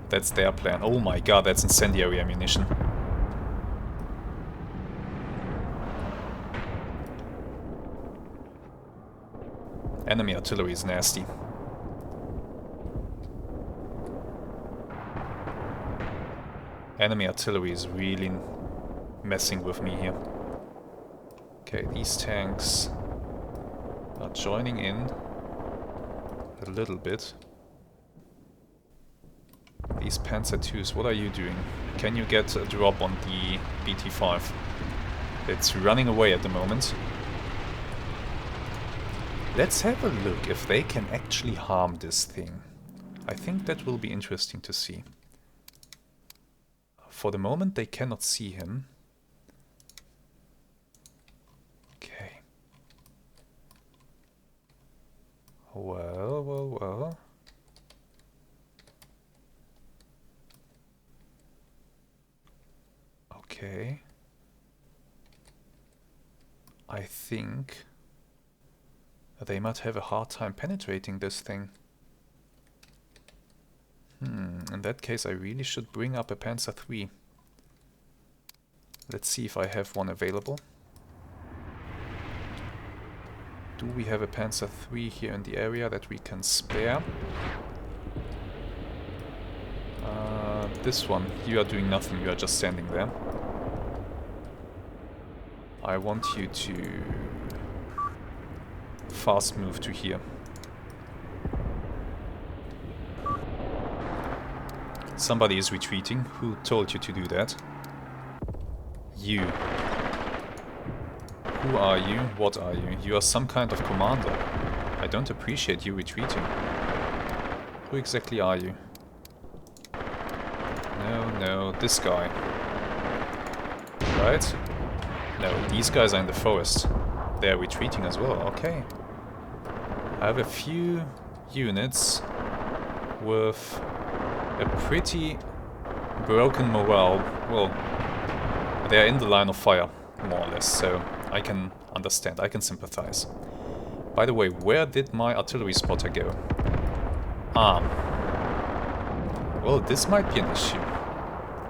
[SPEAKER 1] That's their plan. Oh my god, that's incendiary ammunition. Enemy artillery is nasty. Enemy artillery is really messing with me here. Okay, these tanks are joining in a little bit. These Panzer IIs, what are you doing? Can you get a drop on the BT-5? It's running away at the moment. Let's have a look if they can actually harm this thing. I think that will be interesting to see. For the moment they cannot see him. Okay. Well. Okay. I think they might have a hard time penetrating this thing. In that case I really should bring up a Panzer III. Let's see if I have one available. Do we have a Panzer III here in the area that we can spare? This one, you are doing nothing, you are just standing there. I want you to fast move to here. Somebody is retreating. Who told you to do that? You. Who are you? What are you? You are some kind of commander. I don't appreciate you retreating. Who exactly are you? No, this guy. Right? No, these guys are in the forest. They are retreating as well, okay. I have a few units with a pretty broken morale. Well, they are in the line of fire, more or less, so I can understand, I can sympathize. By the way, where did my artillery spotter go? Well, this might be an issue.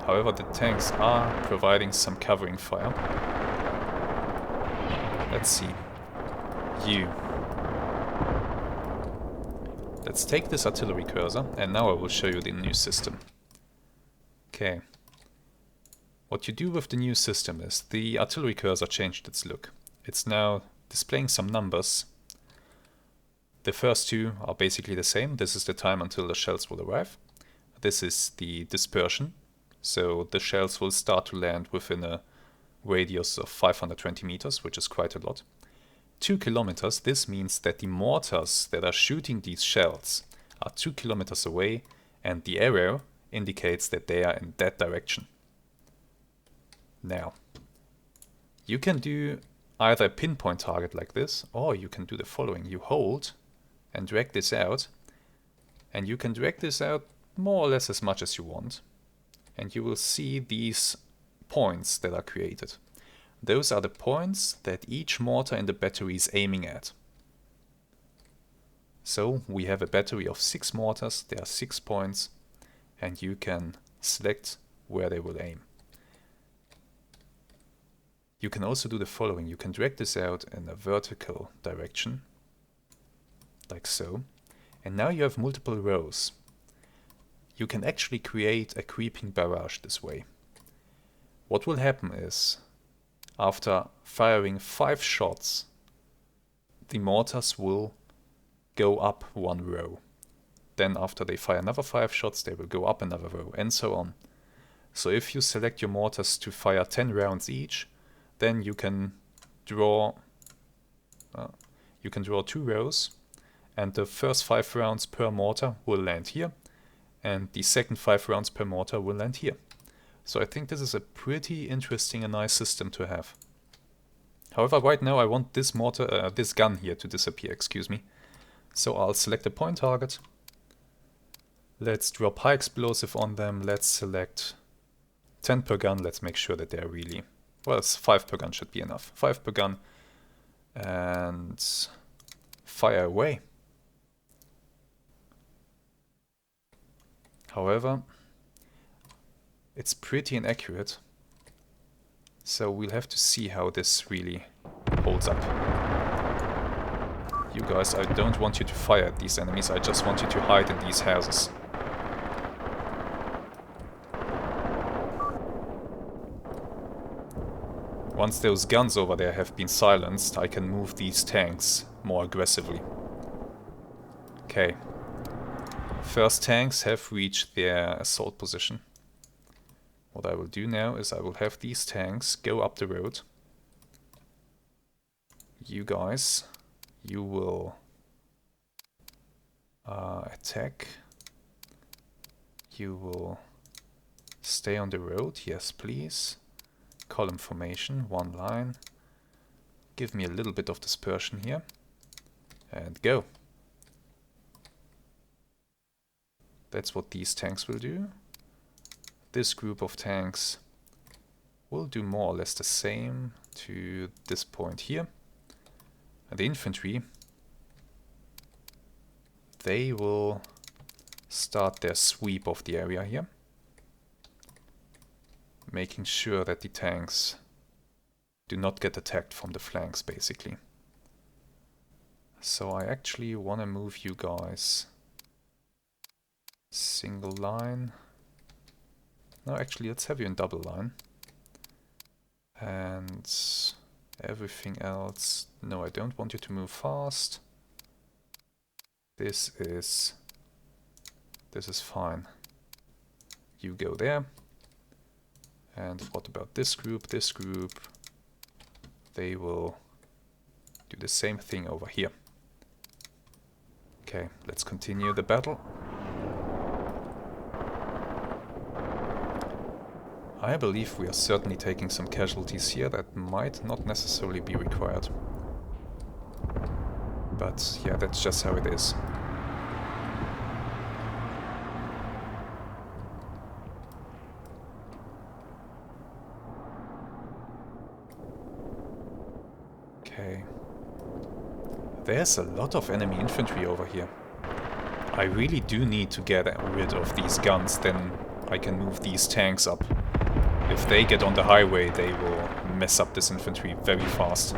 [SPEAKER 1] However, the tanks are providing some covering fire. Let's see. You. Let's take this artillery cursor, and now I will show you the new system. Okay. What you do with the new system is, the artillery cursor changed its look. It's now displaying some numbers. The first two are basically the same. This is the time until the shells will arrive. This is the dispersion. So the shells will start to land within a radius of 520 meters, which is quite a lot. 2 kilometers, this means that the mortars that are shooting these shells are 2 kilometers away, and the arrow indicates that they are in that direction. Now, you can do either a pinpoint target like this, or you can do the following. You hold and drag this out, and you can drag this out more or less as much as you want, and you will see these points that are created. Those are the points that each mortar in the battery is aiming at. So we have a battery of 6 mortars, there are 6 points, and you can select where they will aim. You can also do the following. You can drag this out in a vertical direction, like so, and now you have multiple rows. You can actually create a creeping barrage this way. What will happen is, after firing 5 shots, the mortars will go up 1 row. Then after they fire another 5 shots, they will go up another row, and so on. So if you select your mortars to fire 10 rounds each, then you can draw 2 rows, and the first 5 rounds per mortar will land here, and the second 5 rounds per mortar will land here. So I think this is a pretty interesting and nice system to have. However, right now I want this this gun here to disappear, excuse me. So I'll select a point target. Let's drop high explosive on them. Let's select 10 per gun. Let's make sure that they're really... well, 5 per gun should be enough. 5 per gun. And fire away. However, it's pretty inaccurate. So we'll have to see how this really holds up. You guys, I don't want you to fire at these enemies. I just want you to hide in these houses. Once those guns over there have been silenced, I can move these tanks more aggressively. Okay. First tanks have reached their assault position. What I will do now is I will have these tanks go up the road. You guys, you will attack. You will stay on the road, yes please. Column formation, 1 line. Give me a little bit of dispersion here. And go. That's what these tanks will do. This group of tanks will do more or less the same to this point here. And the infantry, they will start their sweep of the area here, making sure that the tanks do not get attacked from the flanks, basically. So I actually want to move you guys single line. No, actually, let's have you in double line. And everything else... no, I don't want you to move fast. This is fine. You go there. And what about this group? This group, they will do the same thing over here. Okay, let's continue the battle. I believe we are certainly taking some casualties here that might not necessarily be required. But yeah, that's just how it is. Okay. There's a lot of enemy infantry over here. I really do need to get rid of these guns, then I can move these tanks up. If they get on the highway, they will mess up this infantry very fast.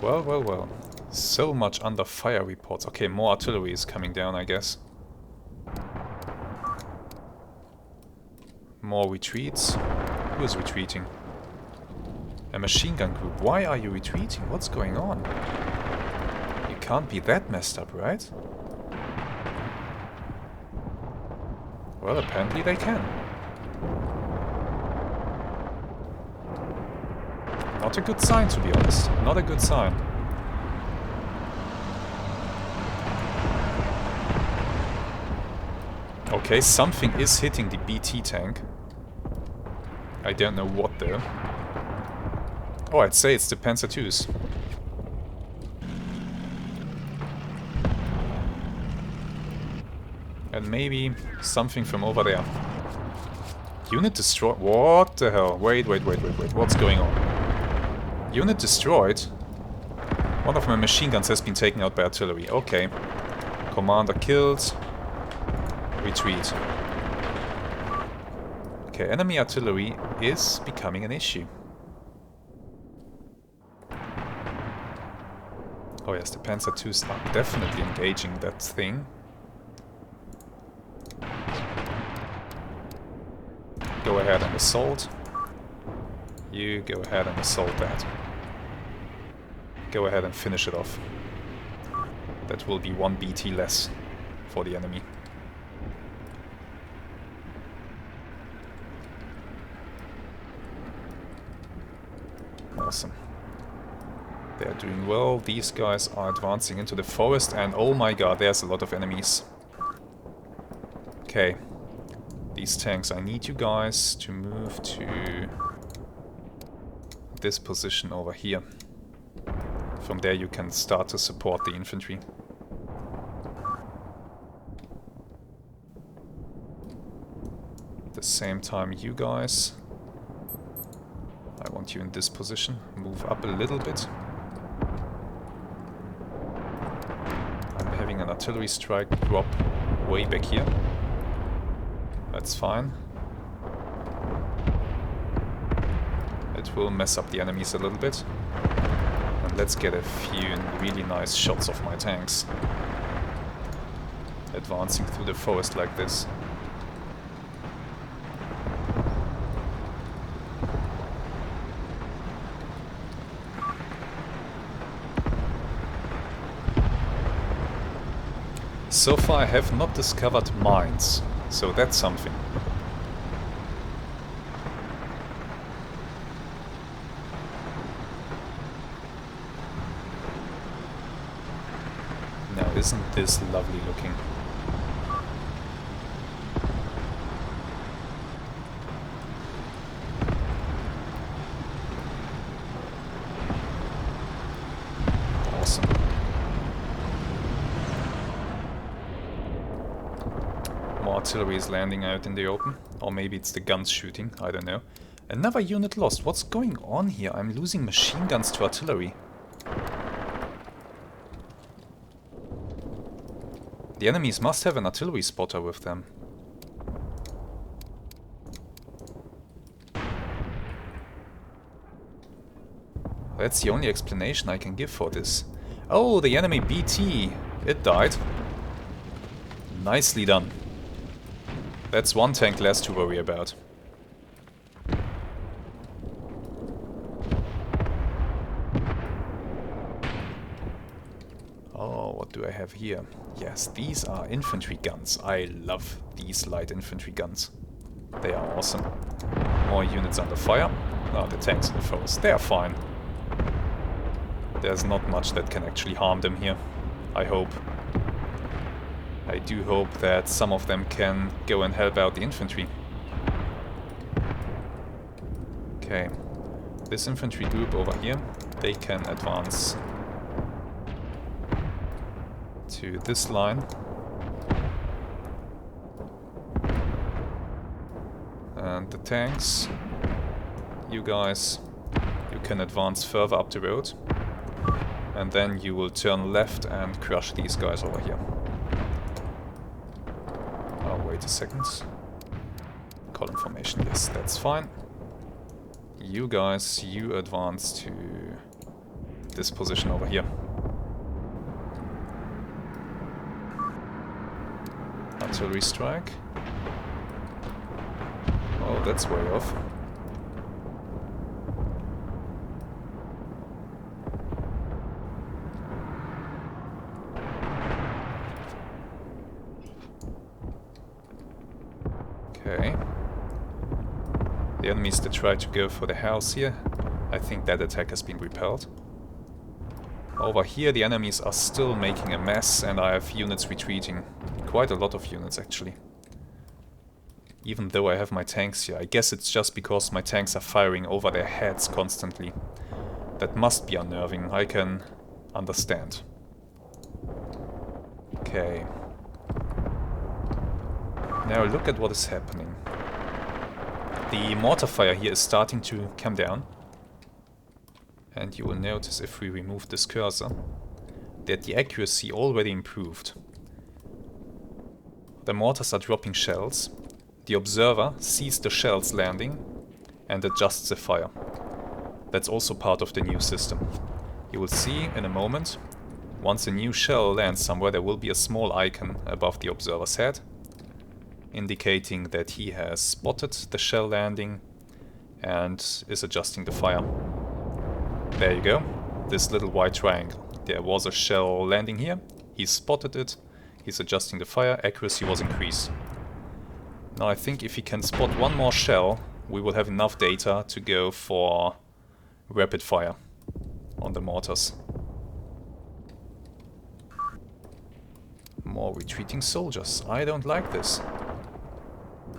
[SPEAKER 1] Well, well, well. So much under fire reports. Okay, more artillery is coming down, I guess. More retreats. Who is retreating? A machine gun group. Why are you retreating? What's going on? You can't be that messed up, right? Well, apparently they can. Not a good sign, to be honest. Not a good sign. Okay, something is hitting the BT tank. I don't know what though. Oh, I'd say it's the Panzer IIs. And maybe something from over there. Unit destroyed. What the hell? Wait. What's going on? Unit destroyed? One of my machine guns has been taken out by artillery. Okay. Commander killed. Retreat. Okay, enemy artillery is becoming an issue. Oh yes, the Panzer IIs are definitely engaging that thing. Go ahead and assault. You go ahead and assault that. Go ahead and finish it off. That will be 1 BT less for the enemy. Awesome. They are doing well. These guys are advancing into the forest and oh my god, there's a lot of enemies. Okay. These tanks, I need you guys to move to this position over here. From there you can start to support the infantry. At the same time, you guys, I want you in this position. Move up a little bit. I'm having an artillery strike drop way back here. That's fine. It will mess up the enemies a little bit. And let's get a few really nice shots of my tanks. Advancing through the forest like this. So far I have not discovered mines, so that's something. Now isn't this lovely looking? Awesome. More artillery is landing out in the open. Or maybe it's the guns shooting, I don't know. Another unit lost. What's going on here? I'm losing machine guns to artillery. The enemies must have an artillery spotter with them. That's the only explanation I can give for this. Oh, the enemy BT. It died. Nicely done. That's one tank less to worry about. Oh, what do I have here? Yes, these are infantry guns. I love these light infantry guns. They are awesome. More units under fire. Oh, the tanks in the forest. They are fine. There's not much that can actually harm them here. I hope. I do hope that some of them can go and help out the infantry. Okay. This infantry group over here, they can advance to this line. And the tanks, you guys, you can advance further up the road. And then you will turn left and crush these guys over here. Oh, wait a second. Column formation, yes, that's fine. You guys, you advance to this position over here. Artillery strike. Oh, that's way off. The enemies that try to go for the house here, I think that attack has been repelled. Over here the enemies are still making a mess and I have units retreating. Quite a lot of units actually. Even though I have my tanks here. I guess it's just because my tanks are firing over their heads constantly. That must be unnerving, I can understand. Okay. Now look at what is happening. The mortar fire here is starting to come down. And you will notice if we remove this cursor that the accuracy already improved. The mortars are dropping shells. The observer sees the shells landing and adjusts the fire. That's also part of the new system. You will see in a moment, once a new shell lands somewhere, there will be a small icon above the observer's head, indicating that he has spotted the shell landing and is adjusting the fire. There you go, this little white triangle. There was a shell landing here, he spotted it, he's adjusting the fire, accuracy was increased. Now I think if he can spot one more shell, we will have enough data to go for rapid fire on the mortars. More retreating soldiers. I don't like this.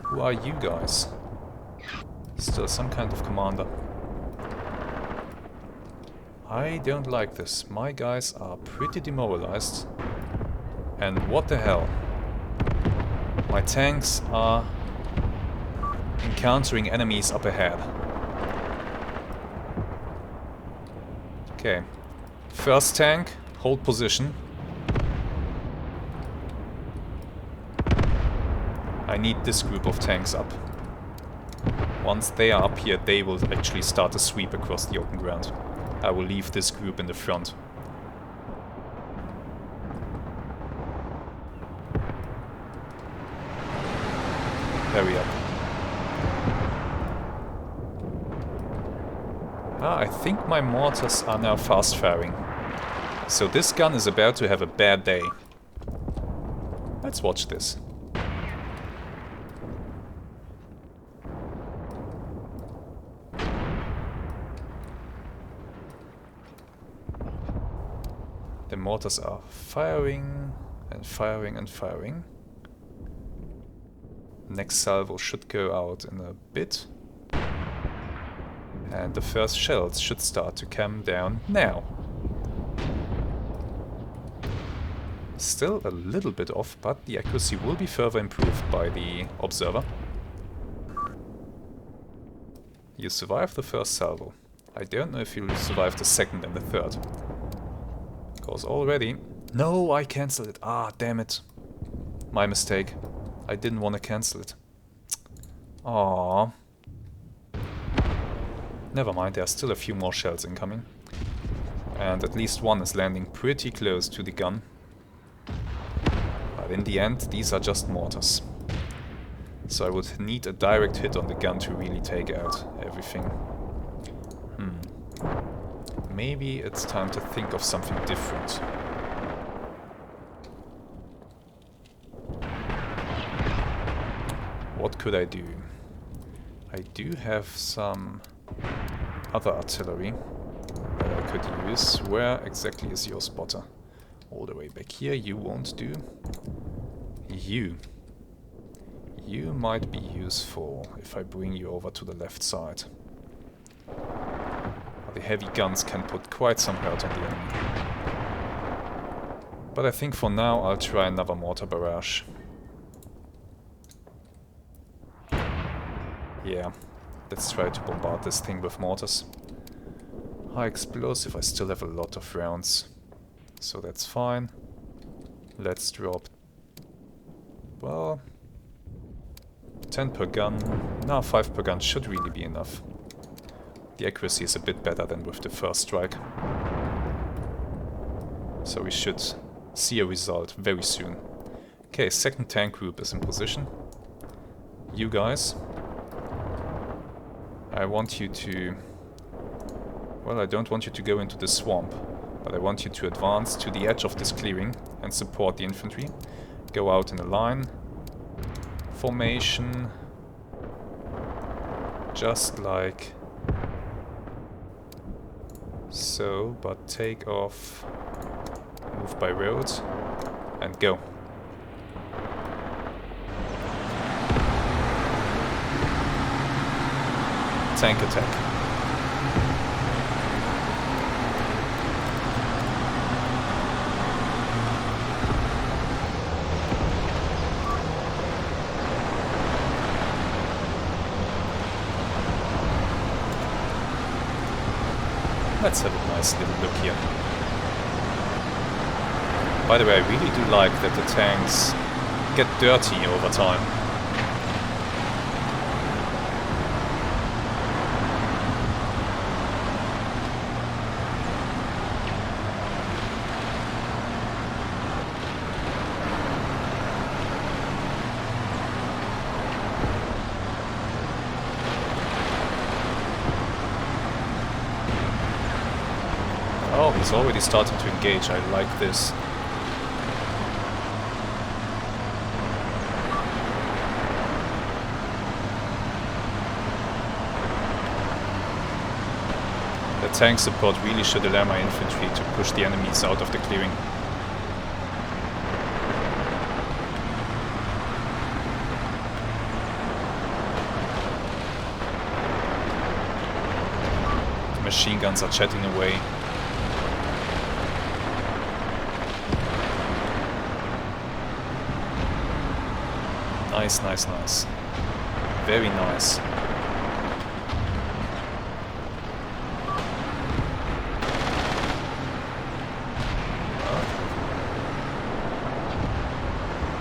[SPEAKER 1] Who are you guys? Still some kind of commander. I don't like this. My guys are pretty demoralized. And what the hell? My tanks are encountering enemies up ahead. Okay. First tank, hold position. I need this group of tanks up. Once they are up here, they will actually start a sweep across the open ground. I will leave this group in the front. Hurry up. I think my mortars are now fast firing. So this gun is about to have a bad day. Let's watch this. The mortars are firing and firing and firing. Next salvo should go out in a bit. And the first shells should start to come down now. Still a little bit off, but the accuracy will be further improved by the observer. You survived the first salvo. I don't know if you'll survive the second and the third. Because already... No, I cancelled it. Ah, damn it. My mistake. I didn't want to cancel it. Aww. Never mind, there are still a few more shells incoming. And at least one is landing pretty close to the gun. But in the end, these are just mortars. So I would need a direct hit on the gun to really take out everything. Maybe it's time to think of something different. What could I do? I do have some other artillery that I could use. Where exactly is your spotter? All the way back here. You won't do. You might be useful if I bring you over to the left side. The heavy guns can put quite some hurt on the enemy. But I think for now I'll try another mortar barrage. Yeah, let's try to bombard this thing with mortars. High explosive, I still have a lot of rounds. So that's fine. Let's drop... well... 10 per gun. Now 5 per gun should really be enough. The accuracy is a bit better than with the first strike. So we should see a result very soon. Okay, second tank group is in position. You guys. I want you to... well, I don't want you to go into the swamp, but I want you to advance to the edge of this clearing and support the infantry. Go out in a line. Formation. Just like so, but take off, move by road, and go. Tank attack. Let's have a nice little look here. By the way, I really do like that the tanks get dirty over time. Oh, he's already starting to engage. I like this. The tank support really should allow my infantry to push the enemies out of the clearing. The machine guns are chatting away. Nice, nice, nice. Very nice.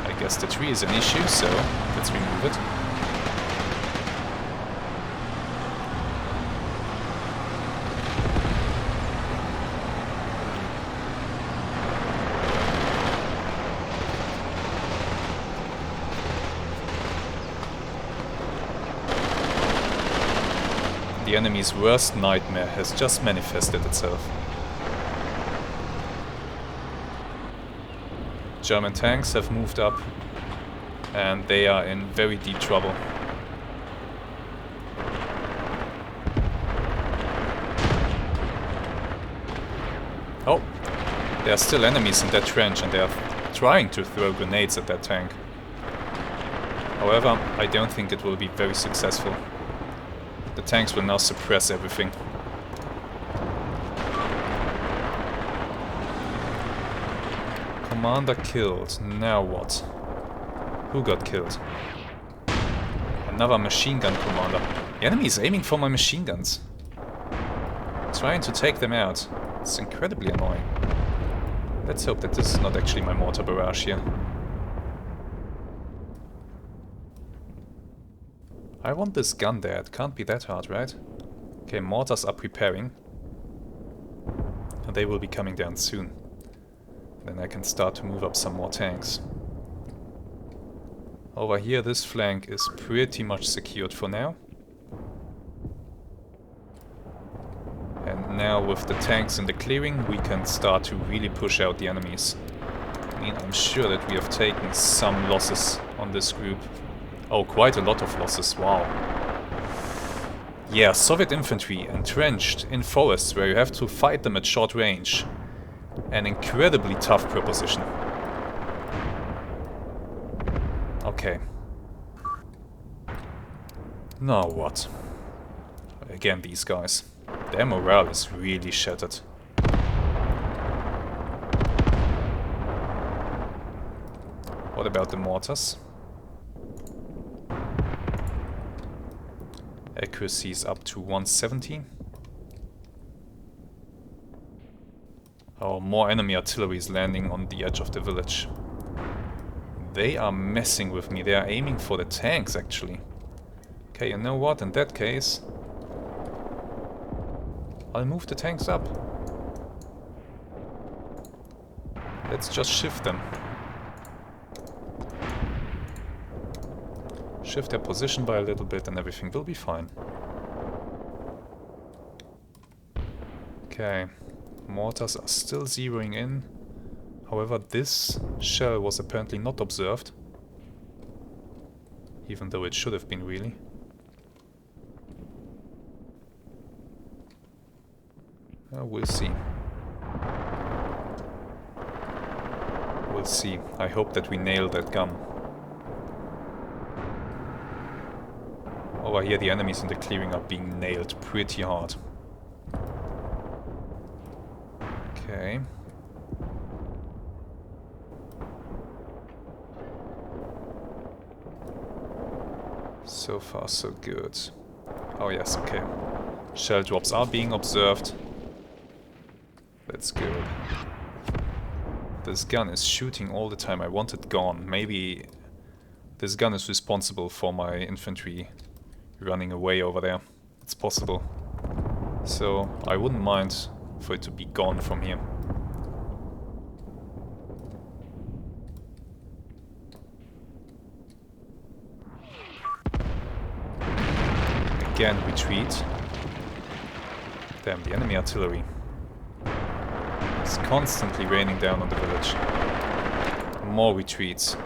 [SPEAKER 1] I guess the tree is an issue, so let's remove it. The enemy's worst nightmare has just manifested itself. German tanks have moved up and they are in very deep trouble. Oh, there are still enemies in that trench and they are trying to throw grenades at that tank. However, I don't think it will be very successful. The tanks will now suppress everything. Commander killed. Now what? Who got killed? Another machine gun commander. The enemy is aiming for my machine guns. Trying to take them out. It's incredibly annoying. Let's hope that this is not actually my mortar barrage here. I want this gun there, it can't be that hard, right? Okay, mortars are preparing. And they will be coming down soon. Then I can start to move up some more tanks. Over here, this flank is pretty much secured for now. And now with the tanks in the clearing, we can start to really push out the enemies. I mean, I'm sure that we have taken some losses on this group. Oh, quite a lot of losses, wow. Yeah, Soviet infantry entrenched in forests where you have to fight them at short range. An incredibly tough proposition. Okay. Now what? Again, these guys. Their morale is really shattered. What about the mortars? Accuracy is up to 170. Oh, more enemy artillery is landing on the edge of the village. They are messing with me. They are aiming for the tanks, actually. Okay, you know what? In that case, I'll move the tanks up. Let's just shift them. Shift their position by a little bit and everything will be fine. Okay, mortars are still zeroing in. However, this shell was apparently not observed. Even though it should have been, really. We'll see. We'll see. I hope that we nail that gun. Over here the enemies in the clearing are being nailed pretty hard. Okay. So far so good. Oh yes, okay. Shell drops are being observed. That's good. This gun is shooting all the time. I want it gone. Maybe this gun is responsible for my infantry running away over there. It's possible. So I wouldn't mind for it to be gone from here. Again, retreat. Damn, the enemy artillery. It's constantly raining down on the village. More retreats.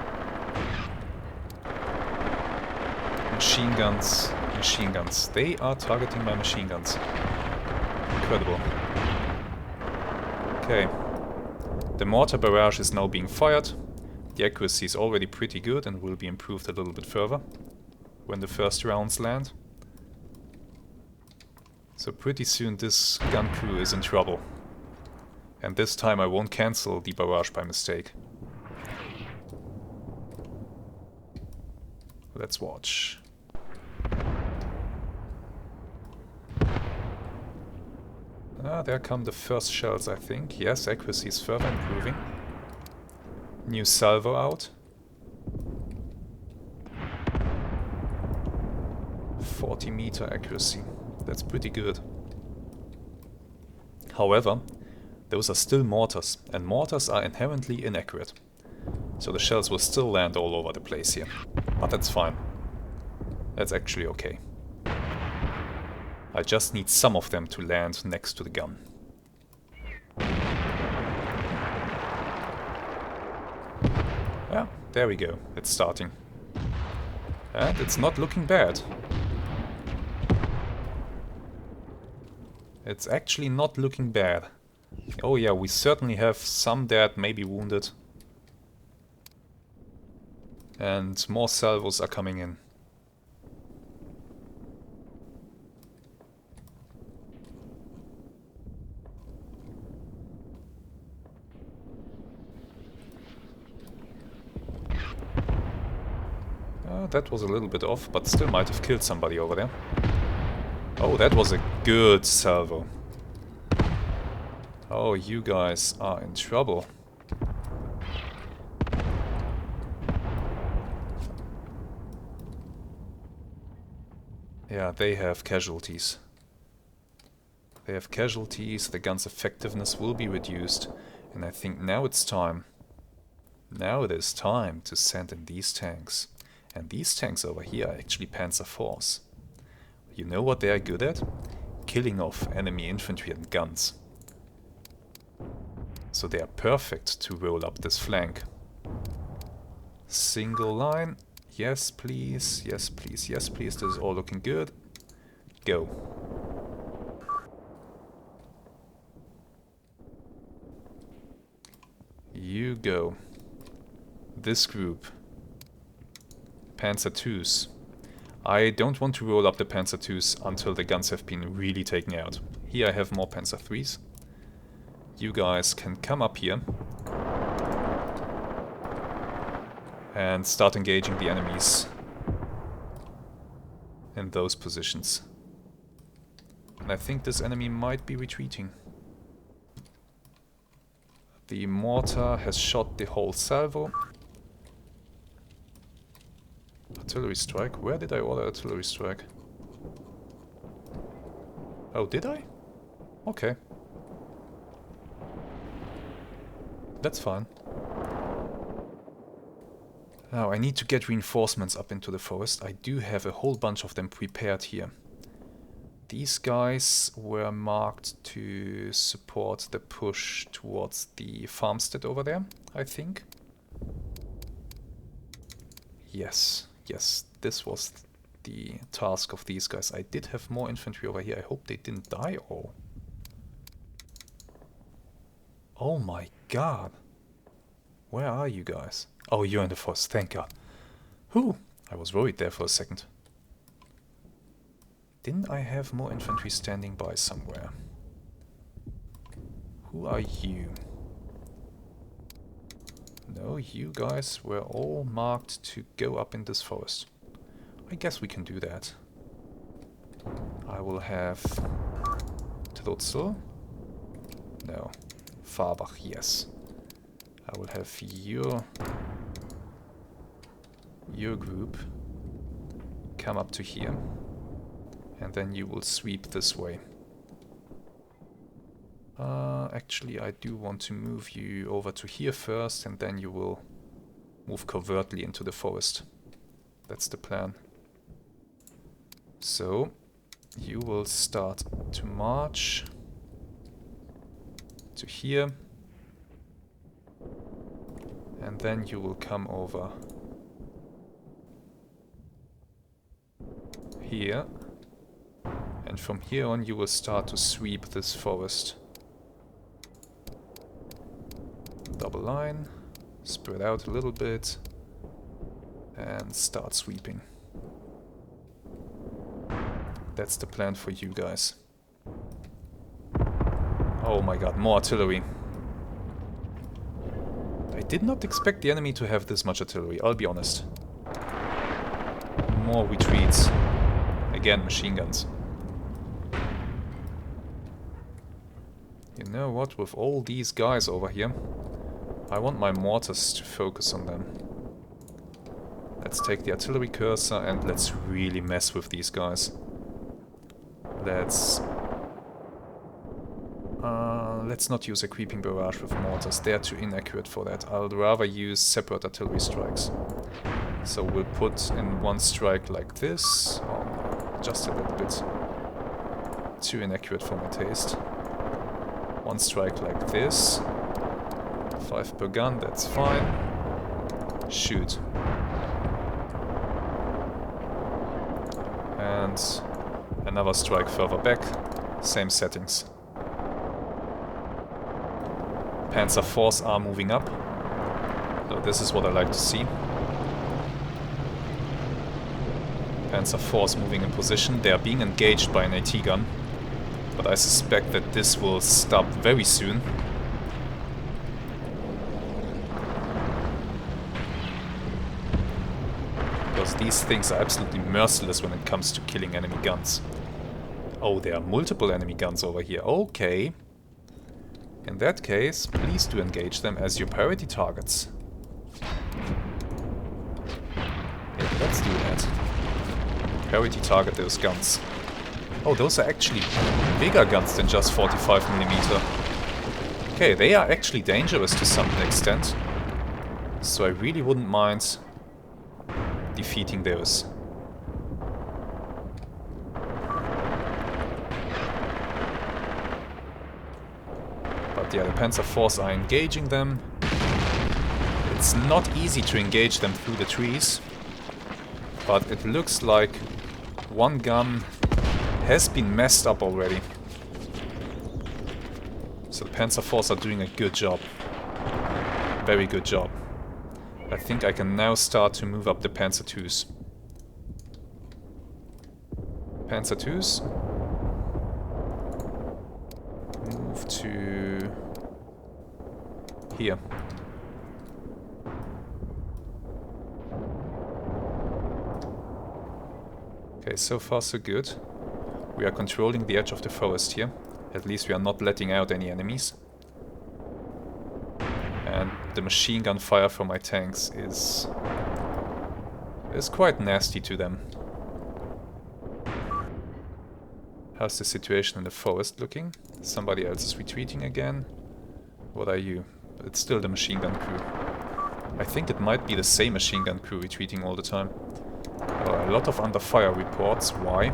[SPEAKER 1] Machine guns, machine guns. They are targeting my machine guns. Incredible. Okay. The mortar barrage is now being fired. The accuracy is already pretty good and will be improved a little bit further when the first rounds land. So pretty soon this gun crew is in trouble. And this time I won't cancel the barrage by mistake. Let's watch. There come the first shells, I think. Yes, accuracy is further improving. New salvo out. 40-meter accuracy. That's pretty good. However, those are still mortars, and mortars are inherently inaccurate. So the shells will still land all over the place here. But that's fine. That's actually okay. I just need some of them to land next to the gun. Yeah, there we go. It's starting. And it's not looking bad. It's actually not looking bad. Oh yeah, we certainly have some dead, maybe wounded. And more salvos are coming in. That was a little bit off, but still might have killed somebody over there. Oh, that was a good salvo. Oh, you guys are in trouble. Yeah, they have casualties. They have casualties, the gun's effectiveness will be reduced, and I think now it's time. Now it is time to send in these tanks. And these tanks over here are actually Panzer IVs. You know what they are good at? Killing off enemy infantry and guns. So they are perfect to roll up this flank. Single line. Yes, please. Yes, please. Yes, please. This is all looking good. Go. You go. This group. Panzer IIs. I don't want to roll up the Panzer IIs until the guns have been really taken out. Here I have more Panzer IIIs. You guys can come up here and start engaging the enemies in those positions. And I think this enemy might be retreating. The mortar has shot the whole salvo. Artillery strike? Where did I order artillery strike? Oh, did I? Okay. That's fine. Now, I need to get reinforcements up into the forest. I do have a whole bunch of them prepared here. These guys were marked to support the push towards the farmstead over there, I think. Yes, yes, this was the task of these guys. I did have more infantry over here. I hope they didn't die all. Oh my god. Where are you guys? Oh, you're in the forest, thank god. Whew, I was worried there for a second. Didn't I have more infantry standing by somewhere? Who are you? No, you guys were all marked to go up in this forest. I guess we can do that. I will have Trutzel. No. Farbach, yes. I will have your group come up to here. And then you will sweep this way. Actually, I do want to move you over to here first, and then you will move covertly into the forest. That's the plan. So, you will start to march to here. And then you will come over here. And from here on you will start to sweep this forest. Double line, spread out a little bit, and start sweeping. That's the plan for you guys. Oh my god, more artillery. I did not expect the enemy to have this much artillery, I'll be honest. More retreats. Again, machine guns. You know what, with all these guys over here, I want my mortars to focus on them. Let's take the artillery cursor and let's really mess with these guys. Let's not use a creeping barrage with mortars, they're too inaccurate for that. I'd rather use separate artillery strikes. So we'll put in one strike like this, or just a little bit too inaccurate for my taste. One strike like this. 5 per gun, that's fine. Shoot. And another strike further back. Same settings. Panzer IVs are moving up. So this is what I like to see. Panzer IVs moving in position. They are being engaged by an AT gun. But I suspect that this will stop very soon. Because these things are absolutely merciless when it comes to killing enemy guns. Oh, there are multiple enemy guns over here. Okay. In that case, please do engage them as your priority targets. Yeah, let's do that. Priority target those guns. Oh, those are actually bigger guns than just 45mm. Okay, they are actually dangerous to some extent. So I really wouldn't mind defeating those. But yeah, the Panzer IVs are engaging them. It's not easy to engage them through the trees. But it looks like one gun has been messed up already. So the Panzer IVs are doing a good job. Very good job. I think I can now start to move up the Panzer IIs. Panzer IIs. Move to here. Okay, so far so good. We are controlling the edge of the forest here. At least we are not letting out any enemies. And the machine gun fire from my tanks is quite nasty to them. How's the situation in the forest looking? Somebody else is retreating again. What are you? It's still the machine gun crew. I think it might be the same machine gun crew retreating all the time. A lot of under fire reports. Why?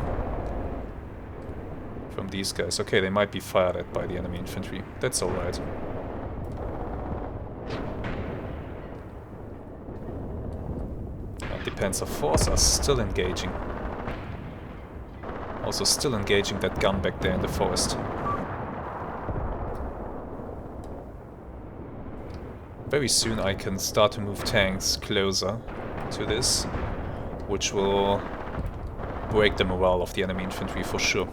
[SPEAKER 1] From these guys. Okay, they might be fired at by the enemy infantry. That's alright. And the Panzer IVs are still engaging. Also still engaging that gun back there in the forest. very soon I can start to move tanks closer to this, which will break the morale of the enemy infantry for sure.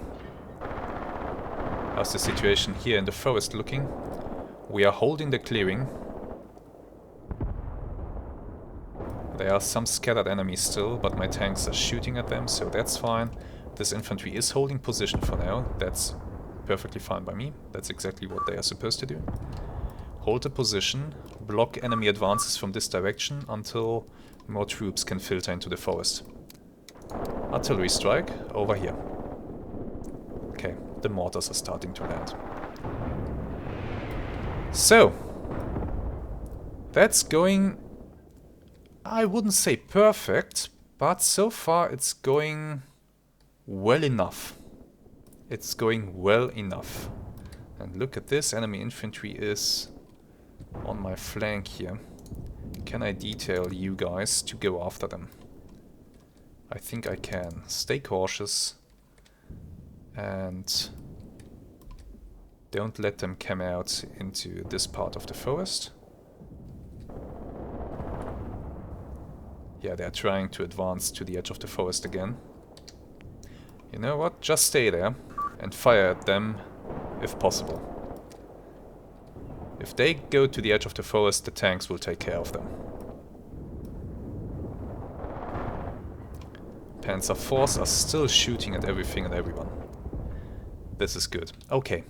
[SPEAKER 1] How's the situation here in the forest looking? We are holding the clearing. There are some scattered enemies still, but my tanks are shooting at them, so that's fine. This infantry is holding position for now. That's perfectly fine by me. That's exactly what they are supposed to do. Hold the position, block enemy advances from this direction until more troops can filter into the forest. Artillery strike over here. Okay, the mortars are starting to land. So, that's going, I wouldn't say perfect, but so far it's going well enough. It's going well enough. And look at this, enemy infantry is on my flank here. Can I detail you guys to go after them? I think I can. Stay cautious and don't let them come out into this part of the forest. Yeah, they're trying to advance to the edge of the forest again. You know what? Just stay there and fire at them if possible. If they go to the edge of the forest, the tanks will take care of them. Panzer IVs are still shooting at everything and everyone. This is good. Okay.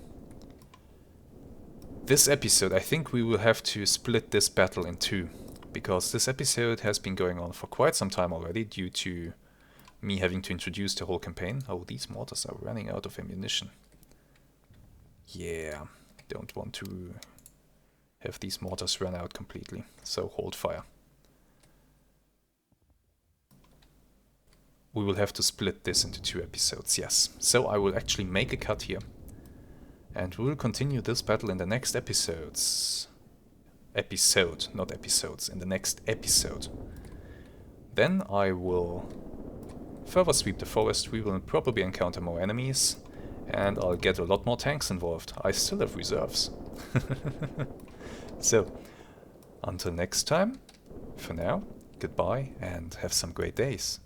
[SPEAKER 1] This episode, I think we will have to split this battle in two, because this episode has been going on for quite some time already due to me having to introduce the whole campaign. Oh, these mortars are running out of ammunition. Yeah, don't want to have these mortars run out completely, so hold fire. We will have to split this into two episodes, yes. So I will actually make a cut here. And we will continue this battle in the next episodes. Episode, not episodes, in the next episode. Then I will further sweep the forest, we will probably encounter more enemies, and I'll get a lot more tanks involved. I still have reserves. So, until next time, for now, goodbye and have some great days.